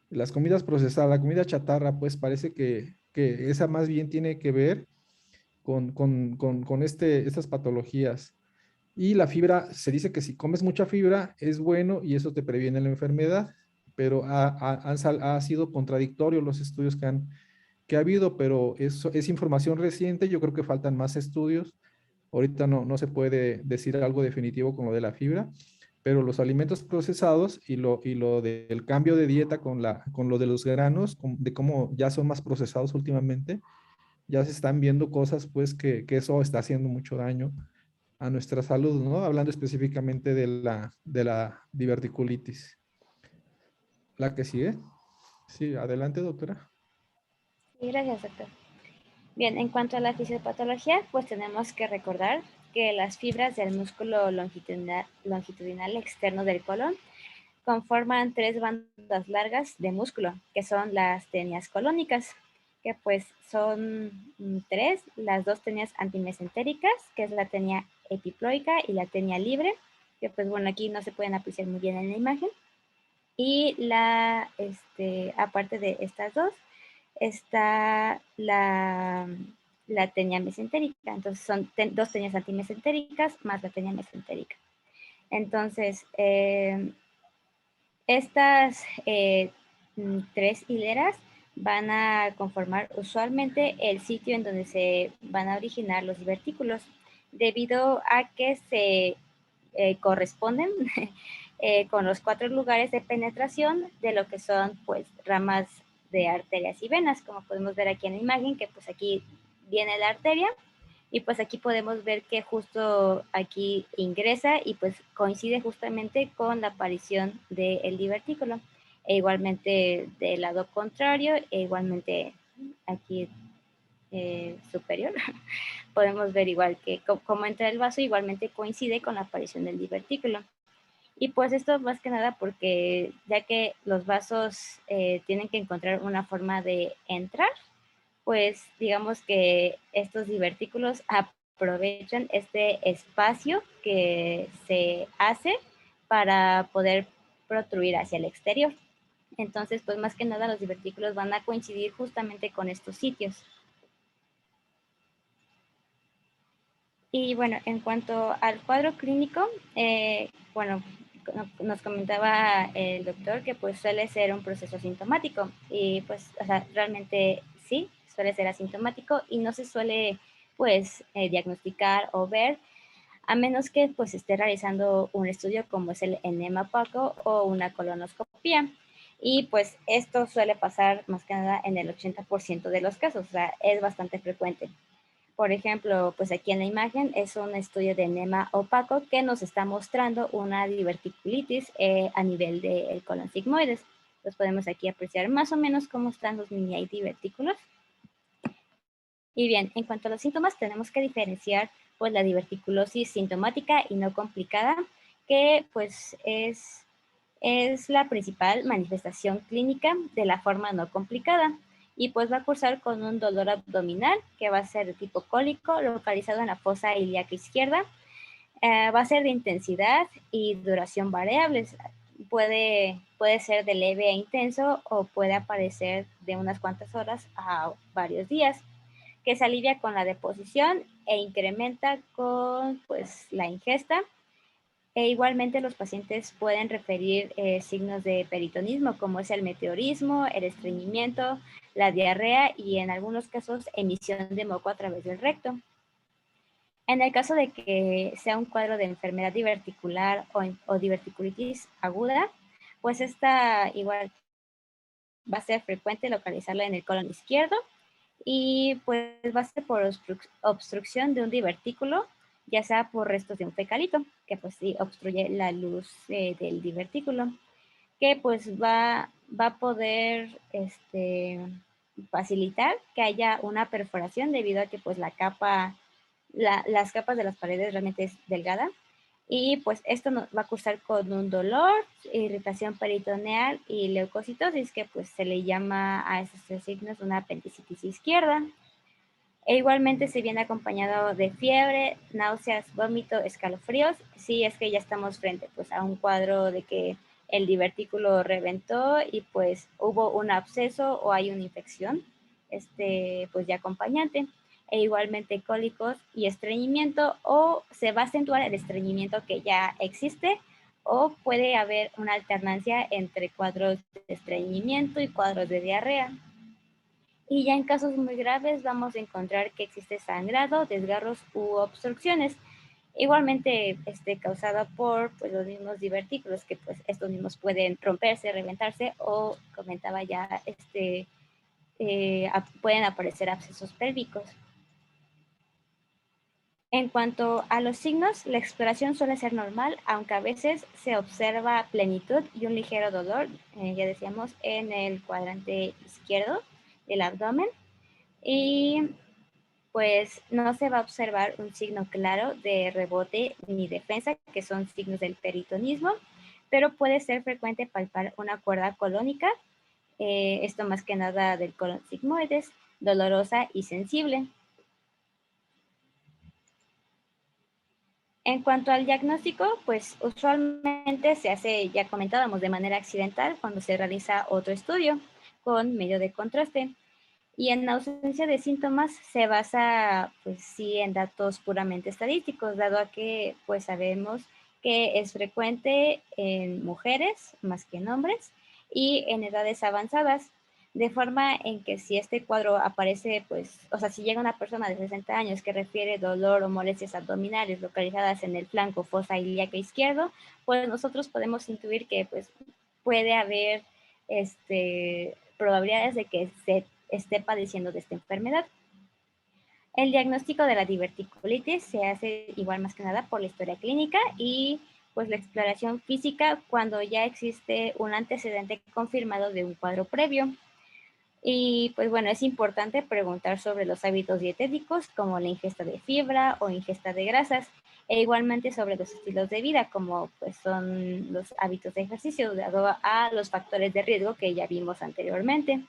las comidas procesadas, la comida chatarra, pues parece que esa más bien tiene que ver con estas patologías. Y la fibra, se dice que si comes mucha fibra es bueno y eso te previene la enfermedad, pero ha sido contradictorio los estudios que ha habido, pero eso es información reciente, yo creo que faltan más estudios. Ahorita no se puede decir algo definitivo con lo de la fibra, pero los alimentos procesados y lo del cambio de dieta con lo de los granos, de cómo ya son más procesados últimamente, ya se están viendo cosas pues que eso está haciendo mucho daño a nuestra salud, ¿no? Hablando específicamente de la diverticulitis. ¿La que sigue? Sí, adelante, doctora. Sí, gracias, doctor. Bien, en cuanto a la fisiopatología, pues tenemos que recordar que las fibras del músculo longitudinal externo del colon conforman tres bandas largas de músculo, que son las tenias colónicas, que pues son tres, las dos tenias antimesentéricas, que es la tenia epiploica y la tenia libre, que pues bueno, aquí no se pueden apreciar muy bien en la imagen. Y aparte de estas dos, está la tenia mesentérica. Entonces son dos tenias antimesentéricas más la tenia mesentérica. Entonces, estas tres hileras van a conformar usualmente el sitio en donde se van a originar los divertículos, debido a que se corresponden con los 4 lugares de penetración de lo que son pues ramas de arterias y venas, como podemos ver aquí en la imagen, que pues aquí viene la arteria, y pues aquí podemos ver que justo aquí ingresa y pues coincide justamente con la aparición del divertículo. E igualmente del lado contrario, e igualmente aquí superior, podemos ver igual que como entra el vaso igualmente coincide con la aparición del divertículo. Y pues esto más que nada porque ya que los vasos tienen que encontrar una forma de entrar, pues digamos que estos divertículos aprovechan este espacio que se hace para poder protruir hacia el exterior. Entonces, pues más que nada los divertículos van a coincidir justamente con estos sitios. Y bueno, en cuanto al cuadro clínico, bueno, nos comentaba el doctor que pues suele ser un proceso asintomático y pues, o sea, realmente sí, suele ser asintomático y no se suele pues diagnosticar o ver a menos que pues esté realizando un estudio como es el enema opaco o una colonoscopia. Y pues esto suele pasar más que nada en el 80% de los casos, o sea, es bastante frecuente. Por ejemplo, pues aquí en la imagen es un estudio de enema opaco que nos está mostrando una diverticulitis a nivel del colon sigmoides. Entonces podemos aquí apreciar más o menos cómo están los mini divertículos. Y bien, en cuanto a los síntomas, tenemos que diferenciar pues la diverticulosis sintomática y no complicada, que pues es la principal manifestación clínica de la forma no complicada y pues va a cursar con un dolor abdominal que va a ser de tipo cólico localizado en la fosa ilíaca izquierda. Va a ser de intensidad y duración variables. Puede ser de leve a intenso o puede aparecer de unas cuantas horas a varios días, que se alivia con la deposición e incrementa con pues, la ingesta. E igualmente los pacientes pueden referir signos de peritonismo, como es el meteorismo, el estreñimiento, la diarrea y en algunos casos emisión de moco a través del recto. En el caso de que sea un cuadro de enfermedad diverticular o diverticulitis aguda, pues esta igual va a ser frecuente localizarla en el colon izquierdo y pues va a ser por obstrucción de un divertículo, ya sea por restos de un fecalito, que pues sí obstruye la luz del divertículo, que pues va a poder facilitar que haya una perforación debido a que pues la capa, las capas de las paredes realmente es delgada. Y pues esto nos va a cursar con un dolor, irritación peritoneal y leucocitosis, que pues se le llama a estos tres signos una apendicitis izquierda. E igualmente se viene acompañado de fiebre, náuseas, vómito, escalofríos, si es que ya estamos frente pues a un cuadro de que el divertículo reventó y pues hubo un absceso o hay una infección, pues ya acompañante. E igualmente cólicos y estreñimiento, o se va a acentuar el estreñimiento que ya existe, o puede haber una alternancia entre cuadros de estreñimiento y cuadros de diarrea. Y ya en casos muy graves vamos a encontrar que existe sangrado, desgarros u obstrucciones, igualmente causada por pues, los mismos divertículos, que pues estos mismos pueden romperse, reventarse o, comentaba ya, pueden aparecer abscesos pélvicos. En cuanto a los signos, la exploración suele ser normal, aunque a veces se observa plenitud y un ligero dolor, ya decíamos, en el cuadrante izquierdo del abdomen. Y pues no se va a observar un signo claro de rebote ni defensa, que son signos del peritonismo, pero puede ser frecuente palpar una cuerda colónica, esto más que nada del colon sigmoides, dolorosa y sensible. En cuanto al diagnóstico, pues usualmente se hace, ya comentábamos, de manera accidental cuando se realiza otro estudio con medio de contraste. Y en ausencia de síntomas se basa, pues sí, en datos puramente estadísticos, dado a que pues sabemos que es frecuente en mujeres más que en hombres y en edades avanzadas, de forma en que si este cuadro aparece, pues, o sea, si llega una persona de 60 años que refiere dolor o molestias abdominales localizadas en el flanco fosa ilíaca izquierdo, pues nosotros podemos intuir que pues puede haber probabilidades de que se esté padeciendo de esta enfermedad. El diagnóstico de la diverticulitis se hace igual más que nada por la historia clínica y pues la exploración física cuando ya existe un antecedente confirmado de un cuadro previo. Y pues bueno, es importante preguntar sobre los hábitos dietéticos como la ingesta de fibra o ingesta de grasas, e igualmente sobre los estilos de vida como pues son los hábitos de ejercicio, dado a los factores de riesgo que ya vimos anteriormente.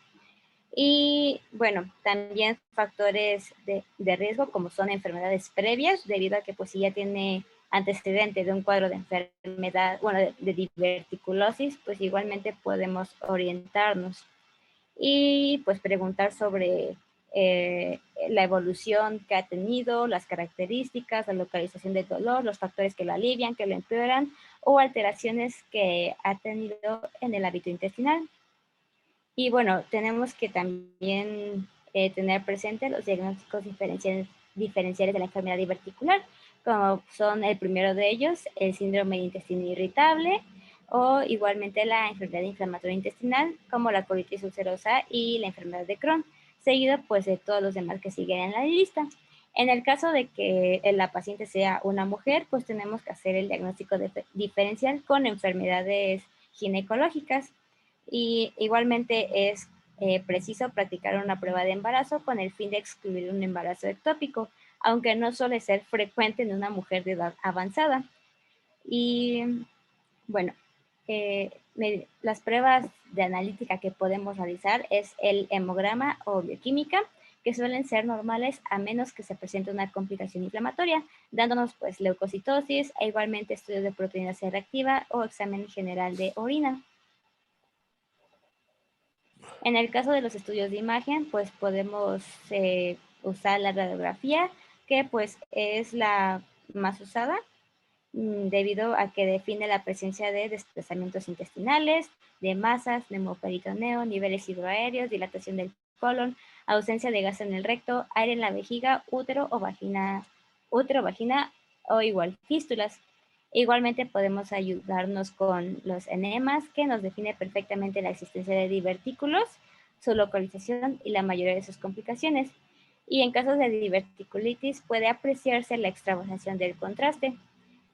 Y bueno, también factores de riesgo como son enfermedades previas, debido a que pues si ya tiene antecedente de un cuadro de enfermedad, bueno, de diverticulosis, pues igualmente podemos orientarnos y pues preguntar sobre la evolución que ha tenido, las características, la localización del dolor, los factores que lo alivian, que lo empeoran o alteraciones que ha tenido en el hábito intestinal. Y bueno, tenemos que también tener presente los diagnósticos diferenciales de la enfermedad diverticular, como son el primero de ellos, el síndrome de intestino irritable, o igualmente la enfermedad inflamatoria intestinal, como la colitis ulcerosa y la enfermedad de Crohn, seguido pues de todos los demás que siguen en la lista. En el caso de que la paciente sea una mujer, pues tenemos que hacer el diagnóstico diferencial con enfermedades ginecológicas. Y igualmente es preciso practicar una prueba de embarazo con el fin de excluir un embarazo ectópico, aunque no suele ser frecuente en una mujer de edad avanzada. Y bueno, las pruebas de analítica que podemos realizar es el hemograma o bioquímica, que suelen ser normales a menos que se presente una complicación inflamatoria, dándonos pues leucocitosis e igualmente estudios de proteína C reactiva o examen general de orina. En el caso de los estudios de imagen, pues podemos usar la radiografía, que pues es la más usada debido a que define la presencia de desplazamientos intestinales, de masas, nemoperitoneo, niveles hidroaéreos, dilatación del colon, ausencia de gas en el recto, aire en la vejiga, útero, vagina o igual fístulas. Igualmente podemos ayudarnos con los enemas, que nos define perfectamente la existencia de divertículos, su localización y la mayoría de sus complicaciones. Y en casos de diverticulitis puede apreciarse la extravasación del contraste.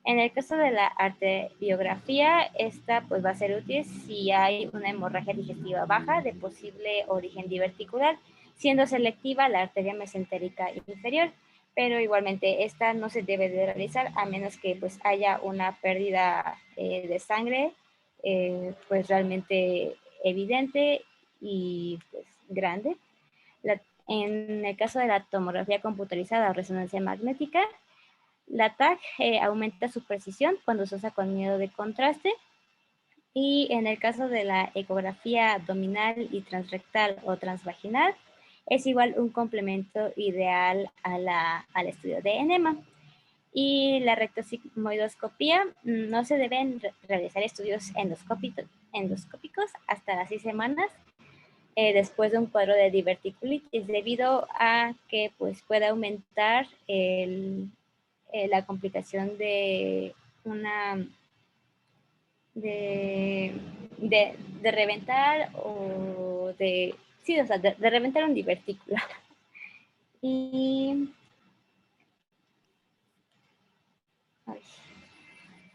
En el caso de la arteriografía, esta pues va a ser útil si hay una hemorragia digestiva baja de posible origen diverticular, siendo selectiva la arteria mesentérica inferior, pero igualmente esta no se debe de realizar a menos que pues haya una pérdida de sangre pues realmente evidente y pues grande. En el caso de la tomografía computarizada o resonancia magnética, la TAC aumenta su precisión cuando se usa con miedo de contraste. Y en el caso de la ecografía abdominal y transrectal o transvaginal, es igual un complemento ideal al estudio de enema. Y la rectosigmoidoscopía, no se deben realizar estudios endoscópicos hasta las 6 semanas después de un cuadro de diverticulitis, debido a que pues, puede aumentar la complicación de una de reventar o de sí, o sea, de reventar un divertículo. Y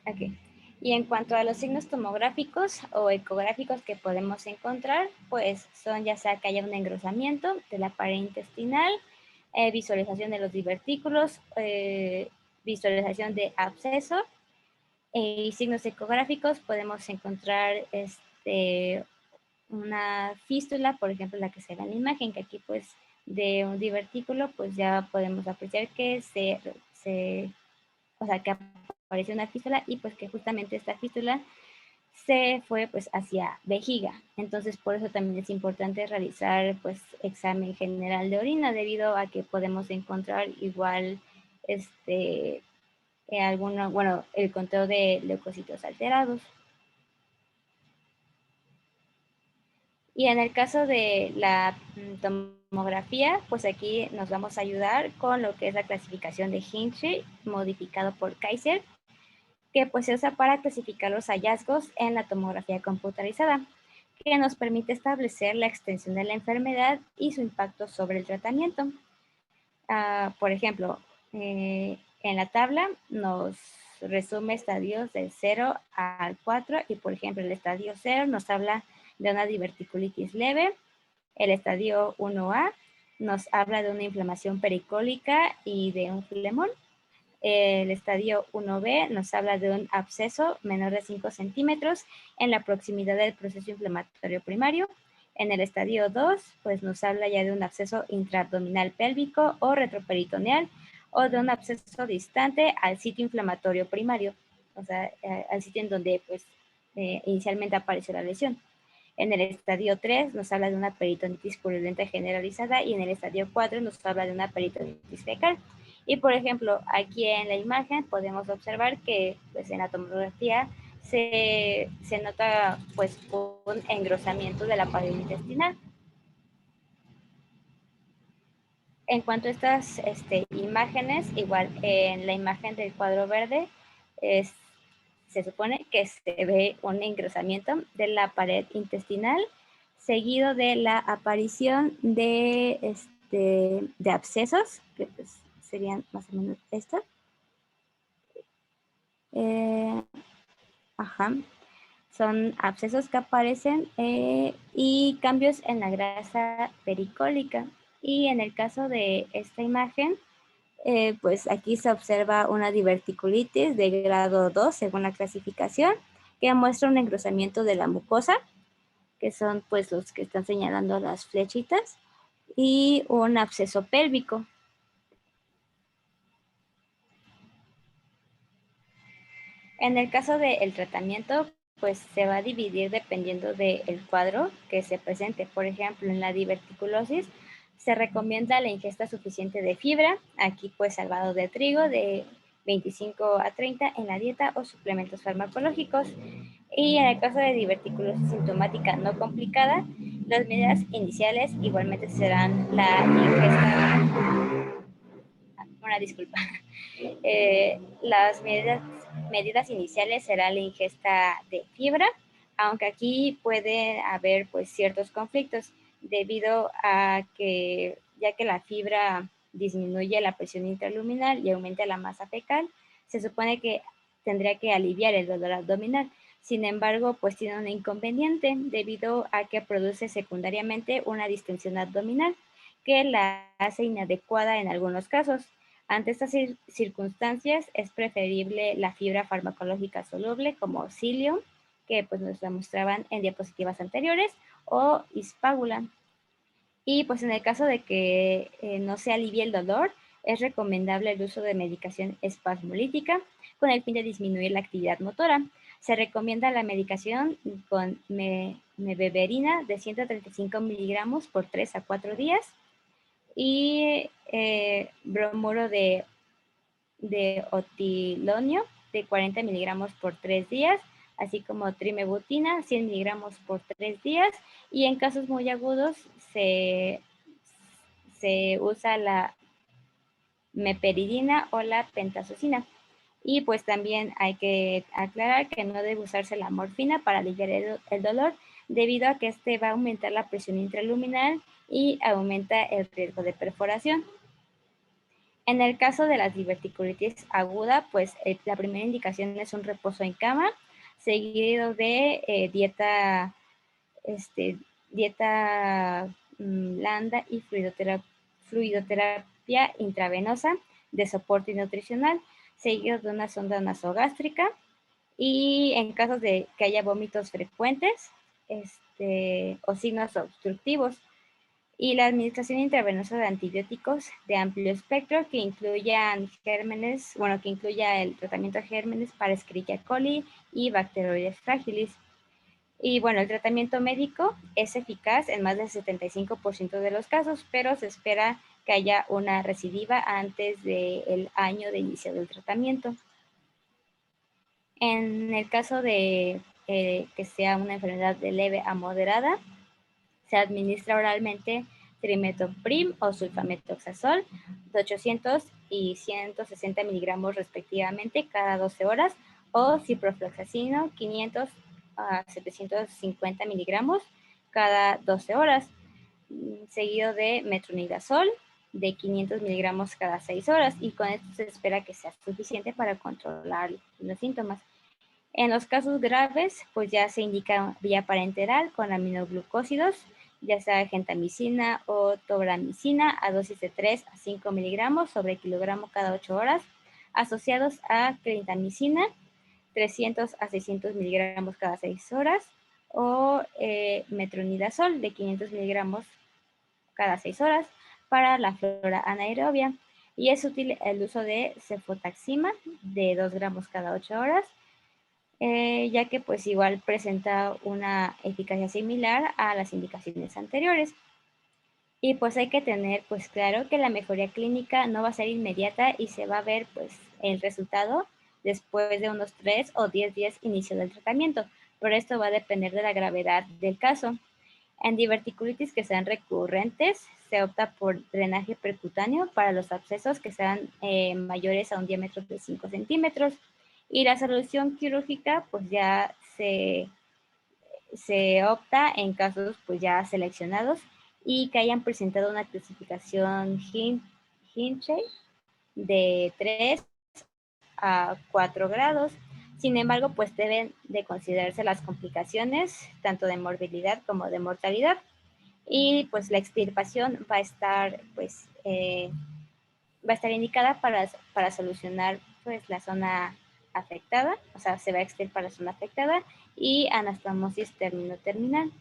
okay. Y en cuanto a los signos tomográficos o ecográficos que podemos encontrar, pues son ya sea que haya un engrosamiento de la pared intestinal, visualización de los divertículos, visualización de absceso, y signos ecográficos podemos encontrar una fístula, por ejemplo, la que se ve en la imagen, que aquí pues de un divertículo pues ya podemos apreciar que o sea, que apareció una fístula y pues que justamente esta fístula se fue pues hacia vejiga. Entonces por eso también es importante realizar pues examen general de orina, debido a que podemos encontrar igual el conteo de leucocitos alterados. Y en el caso de la tomografía, pues aquí nos vamos a ayudar con lo que es la clasificación de Hinchey, modificado por Kaiser, que pues se usa para clasificar los hallazgos en la tomografía computarizada, que nos permite establecer la extensión de la enfermedad y su impacto sobre el tratamiento. Por ejemplo, en la tabla nos resume estadios del 0 al 4 y por ejemplo el estadio 0 nos habla de una diverticulitis leve, El estadio 1A nos habla de una inflamación pericólica y de un flemón. El estadio 1B nos habla de un absceso menor de 5 centímetros en la proximidad del proceso inflamatorio primario. En el estadio 2, pues nos habla ya de un absceso intraabdominal pélvico o retroperitoneal o de un absceso distante al sitio inflamatorio primario, o sea, al sitio en donde pues inicialmente apareció la lesión. En el estadio 3 nos habla de una peritonitis purulenta generalizada y en el estadio 4 nos habla de una peritonitis fecal. Y por ejemplo, aquí en la imagen podemos observar que pues, en la tomografía se nota pues un engrosamiento de la pared intestinal. En cuanto a estas imágenes, igual en la imagen del cuadro verde se supone que se ve un engrosamiento de la pared intestinal seguido de la aparición de abscesos, que pues serían más o menos estos. Son abscesos que aparecen y cambios en la grasa pericólica. Y en el caso de esta imagen, pues aquí se observa una diverticulitis de grado 2 según la clasificación, que muestra un engrosamiento de la mucosa, que son pues los que están señalando las flechitas, y un absceso pélvico. En el caso del tratamiento, pues se va a dividir dependiendo del cuadro que se presente. Por ejemplo, en la diverticulosis se recomienda la ingesta suficiente de fibra, aquí pues salvado de trigo de 25 a 30 en la dieta o suplementos farmacológicos. Y en el caso de diverticulosis sintomática no complicada, las medidas iniciales igualmente serán la ingesta... Una disculpa. Las medidas iniciales será la ingesta de fibra, aunque aquí puede haber pues ciertos conflictos debido a que ya que la fibra disminuye la presión intraluminal y aumenta la masa fecal, se supone que tendría que aliviar el dolor abdominal. Sin embargo, pues tiene un inconveniente debido a que produce secundariamente una distensión abdominal que la hace inadecuada en algunos casos. Ante estas circunstancias es preferible la fibra farmacológica soluble como psyllium, que pues nos la mostraban en diapositivas anteriores, o ispágula. Y pues en el caso de que no se alivie el dolor, es recomendable el uso de medicación espasmolítica con el fin de disminuir la actividad motora. Se recomienda la medicación con mebeverina de 135 miligramos por 3 a 4 días y bromuro de otilonio de 40 miligramos por 3 días, así como trimebutina 100 miligramos por 3 días, y en casos muy agudos se usa la meperidina o la pentazocina. Y pues también hay que aclarar que no debe usarse la morfina para aliviar el dolor, debido a que este va a aumentar la presión intraluminal y aumenta el riesgo de perforación. En el caso de la diverticulitis aguda, pues la primera indicación es un reposo en cama, seguido de dieta blanda y fluidoterapia intravenosa de soporte nutricional, seguido de una sonda nasogástrica. Y en casos de que haya vómitos frecuentes o signos obstructivos, y la administración intravenosa de antibióticos de amplio espectro que incluyan gérmenes, que incluya el tratamiento de gérmenes para Escherichia coli y Bacteroides fragilis. Y bueno, el tratamiento médico es eficaz en más del 75% de los casos, pero se espera que haya una recidiva antes del año de inicio del tratamiento. En el caso de que sea una enfermedad de leve a moderada, se administra oralmente trimethoprim o sulfametoxazol de 800 y 160 miligramos respectivamente cada 12 horas o ciprofloxacino 500 a 750 miligramos cada 12 horas, seguido de metronidazol de 500 miligramos cada 6 horas, y con esto se espera que sea suficiente para controlar los síntomas. En los casos graves, pues ya se indica vía parenteral con aminoglucósidos ya sea gentamicina o tobramicina, a dosis de 3 a 5 miligramos sobre kilogramo cada 8 horas, asociados a clindamicina, 300 a 600 miligramos cada 6 horas, o metronidazol de 500 miligramos cada 6 horas para la flora anaerobia. Y es útil el uso de cefotaxima de 2 gramos cada 8 horas, ya que pues igual presenta una eficacia similar a las indicaciones anteriores. Y pues hay que tener pues claro que la mejoría clínica no va a ser inmediata y se va a ver pues el resultado después de unos 3 o 10 días inicio del tratamiento, pero esto va a depender de la gravedad del caso. En diverticulitis que sean recurrentes, se opta por drenaje percutáneo para los abscesos que sean mayores a un diámetro de 5 centímetros. Y la solución quirúrgica, pues ya se opta en casos pues ya seleccionados y que hayan presentado una clasificación Hinchey de 3 a 4 grados. Sin embargo, pues deben de considerarse las complicaciones, tanto de morbilidad como de mortalidad. Y pues la extirpación va a estar, pues, va a estar indicada para solucionar pues la zona afectada, o sea, se va a extirpar la zona afectada y anastomosis terminal.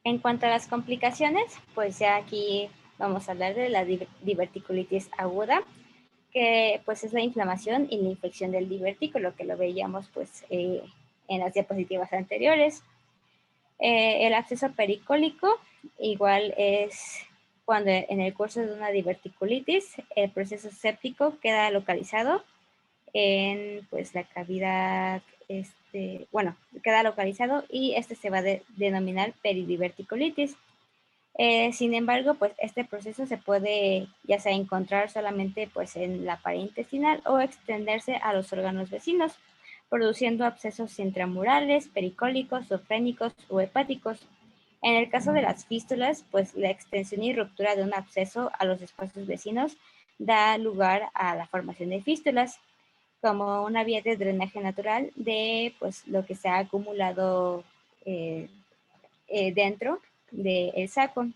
En cuanto a las complicaciones, pues ya aquí vamos a hablar de la diverticulitis aguda, que pues es la inflamación y la infección del divertículo, que lo veíamos pues en las diapositivas anteriores. El absceso pericólico igual es cuando en el curso de una diverticulitis el proceso séptico queda localizado en pues la cavidad, queda localizado y este se va a denominar peridiverticulitis. Sin embargo, pues este proceso se puede ya sea encontrar solamente pues en la pared intestinal o extenderse a los órganos vecinos, produciendo abscesos intramurales, pericólicos, sofrénicos o hepáticos. En el caso de las fístulas, pues la extensión y ruptura de un absceso a los espacios vecinos da lugar a la formación de fístulas como una vía de drenaje natural de pues lo que se ha acumulado dentro del saco.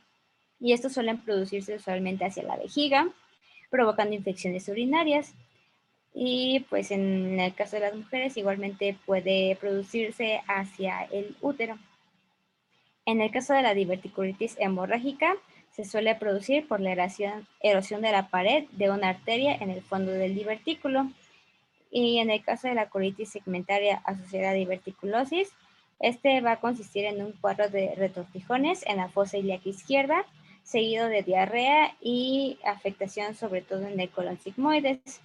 Y estos suelen producirse usualmente hacia la vejiga, provocando infecciones urinarias. Y pues en el caso de las mujeres igualmente puede producirse hacia el útero. En el caso de la diverticulitis hemorrágica, se suele producir por la erosión de la pared de una arteria en el fondo del divertículo. Y en el caso de la colitis segmentaria asociada a diverticulosis, este va a consistir en un cuadro de retortijones en la fosa ilíaca izquierda, seguido de diarrea y afectación sobre todo en el colon sigmoides.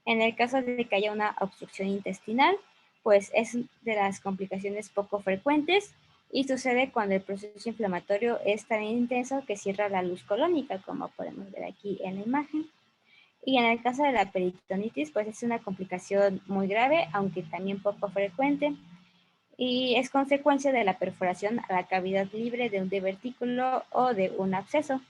En el caso de que haya una obstrucción intestinal, pues es de las complicaciones poco frecuentes y sucede cuando el proceso inflamatorio es tan intenso que cierra la luz colónica, como podemos ver aquí en la imagen. Y en el caso de la peritonitis, pues es una complicación muy grave, aunque también poco frecuente, y es consecuencia de la perforación a la cavidad libre de un divertículo o de un absceso.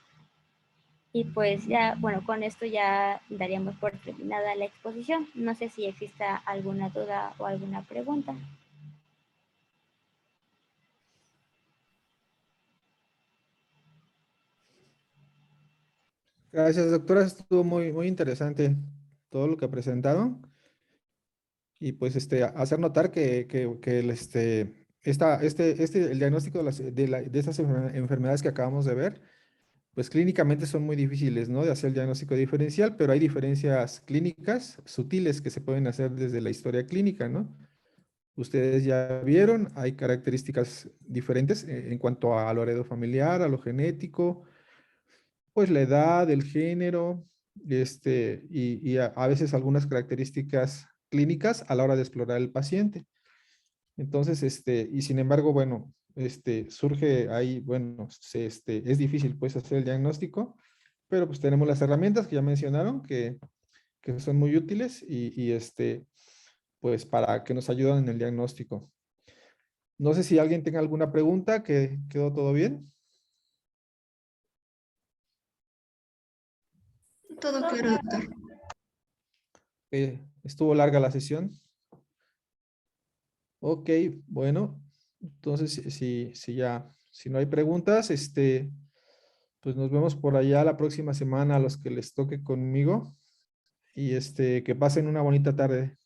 Y pues ya, bueno, con esto ya daríamos por terminada la exposición. No sé si exista alguna duda o alguna pregunta. Gracias, doctora. Estuvo muy interesante todo lo que presentaron. Y pues hacer notar que el diagnóstico de estas enfermedades que acabamos de ver, pues clínicamente son muy difíciles, ¿no? De hacer el diagnóstico diferencial, pero hay diferencias clínicas sutiles que se pueden hacer desde la historia clínica, ¿no? Ustedes ya vieron, hay características diferentes en cuanto a lo heredofamiliar, a lo genético, pues la edad, el género, y a veces algunas características clínicas a la hora de explorar el paciente. Entonces, y sin embargo, bueno, surge ahí, bueno, es difícil pues hacer el diagnóstico, pero pues tenemos las herramientas que ya mencionaron que son muy útiles pues para que nos ayuden en el diagnóstico. No sé si alguien tenga alguna pregunta, que quedó todo bien. Todo claro, doctor. Estuvo larga la sesión. Ok, bueno, entonces si no hay preguntas, pues nos vemos por allá la próxima semana a los que les toque conmigo y que pasen una bonita tarde.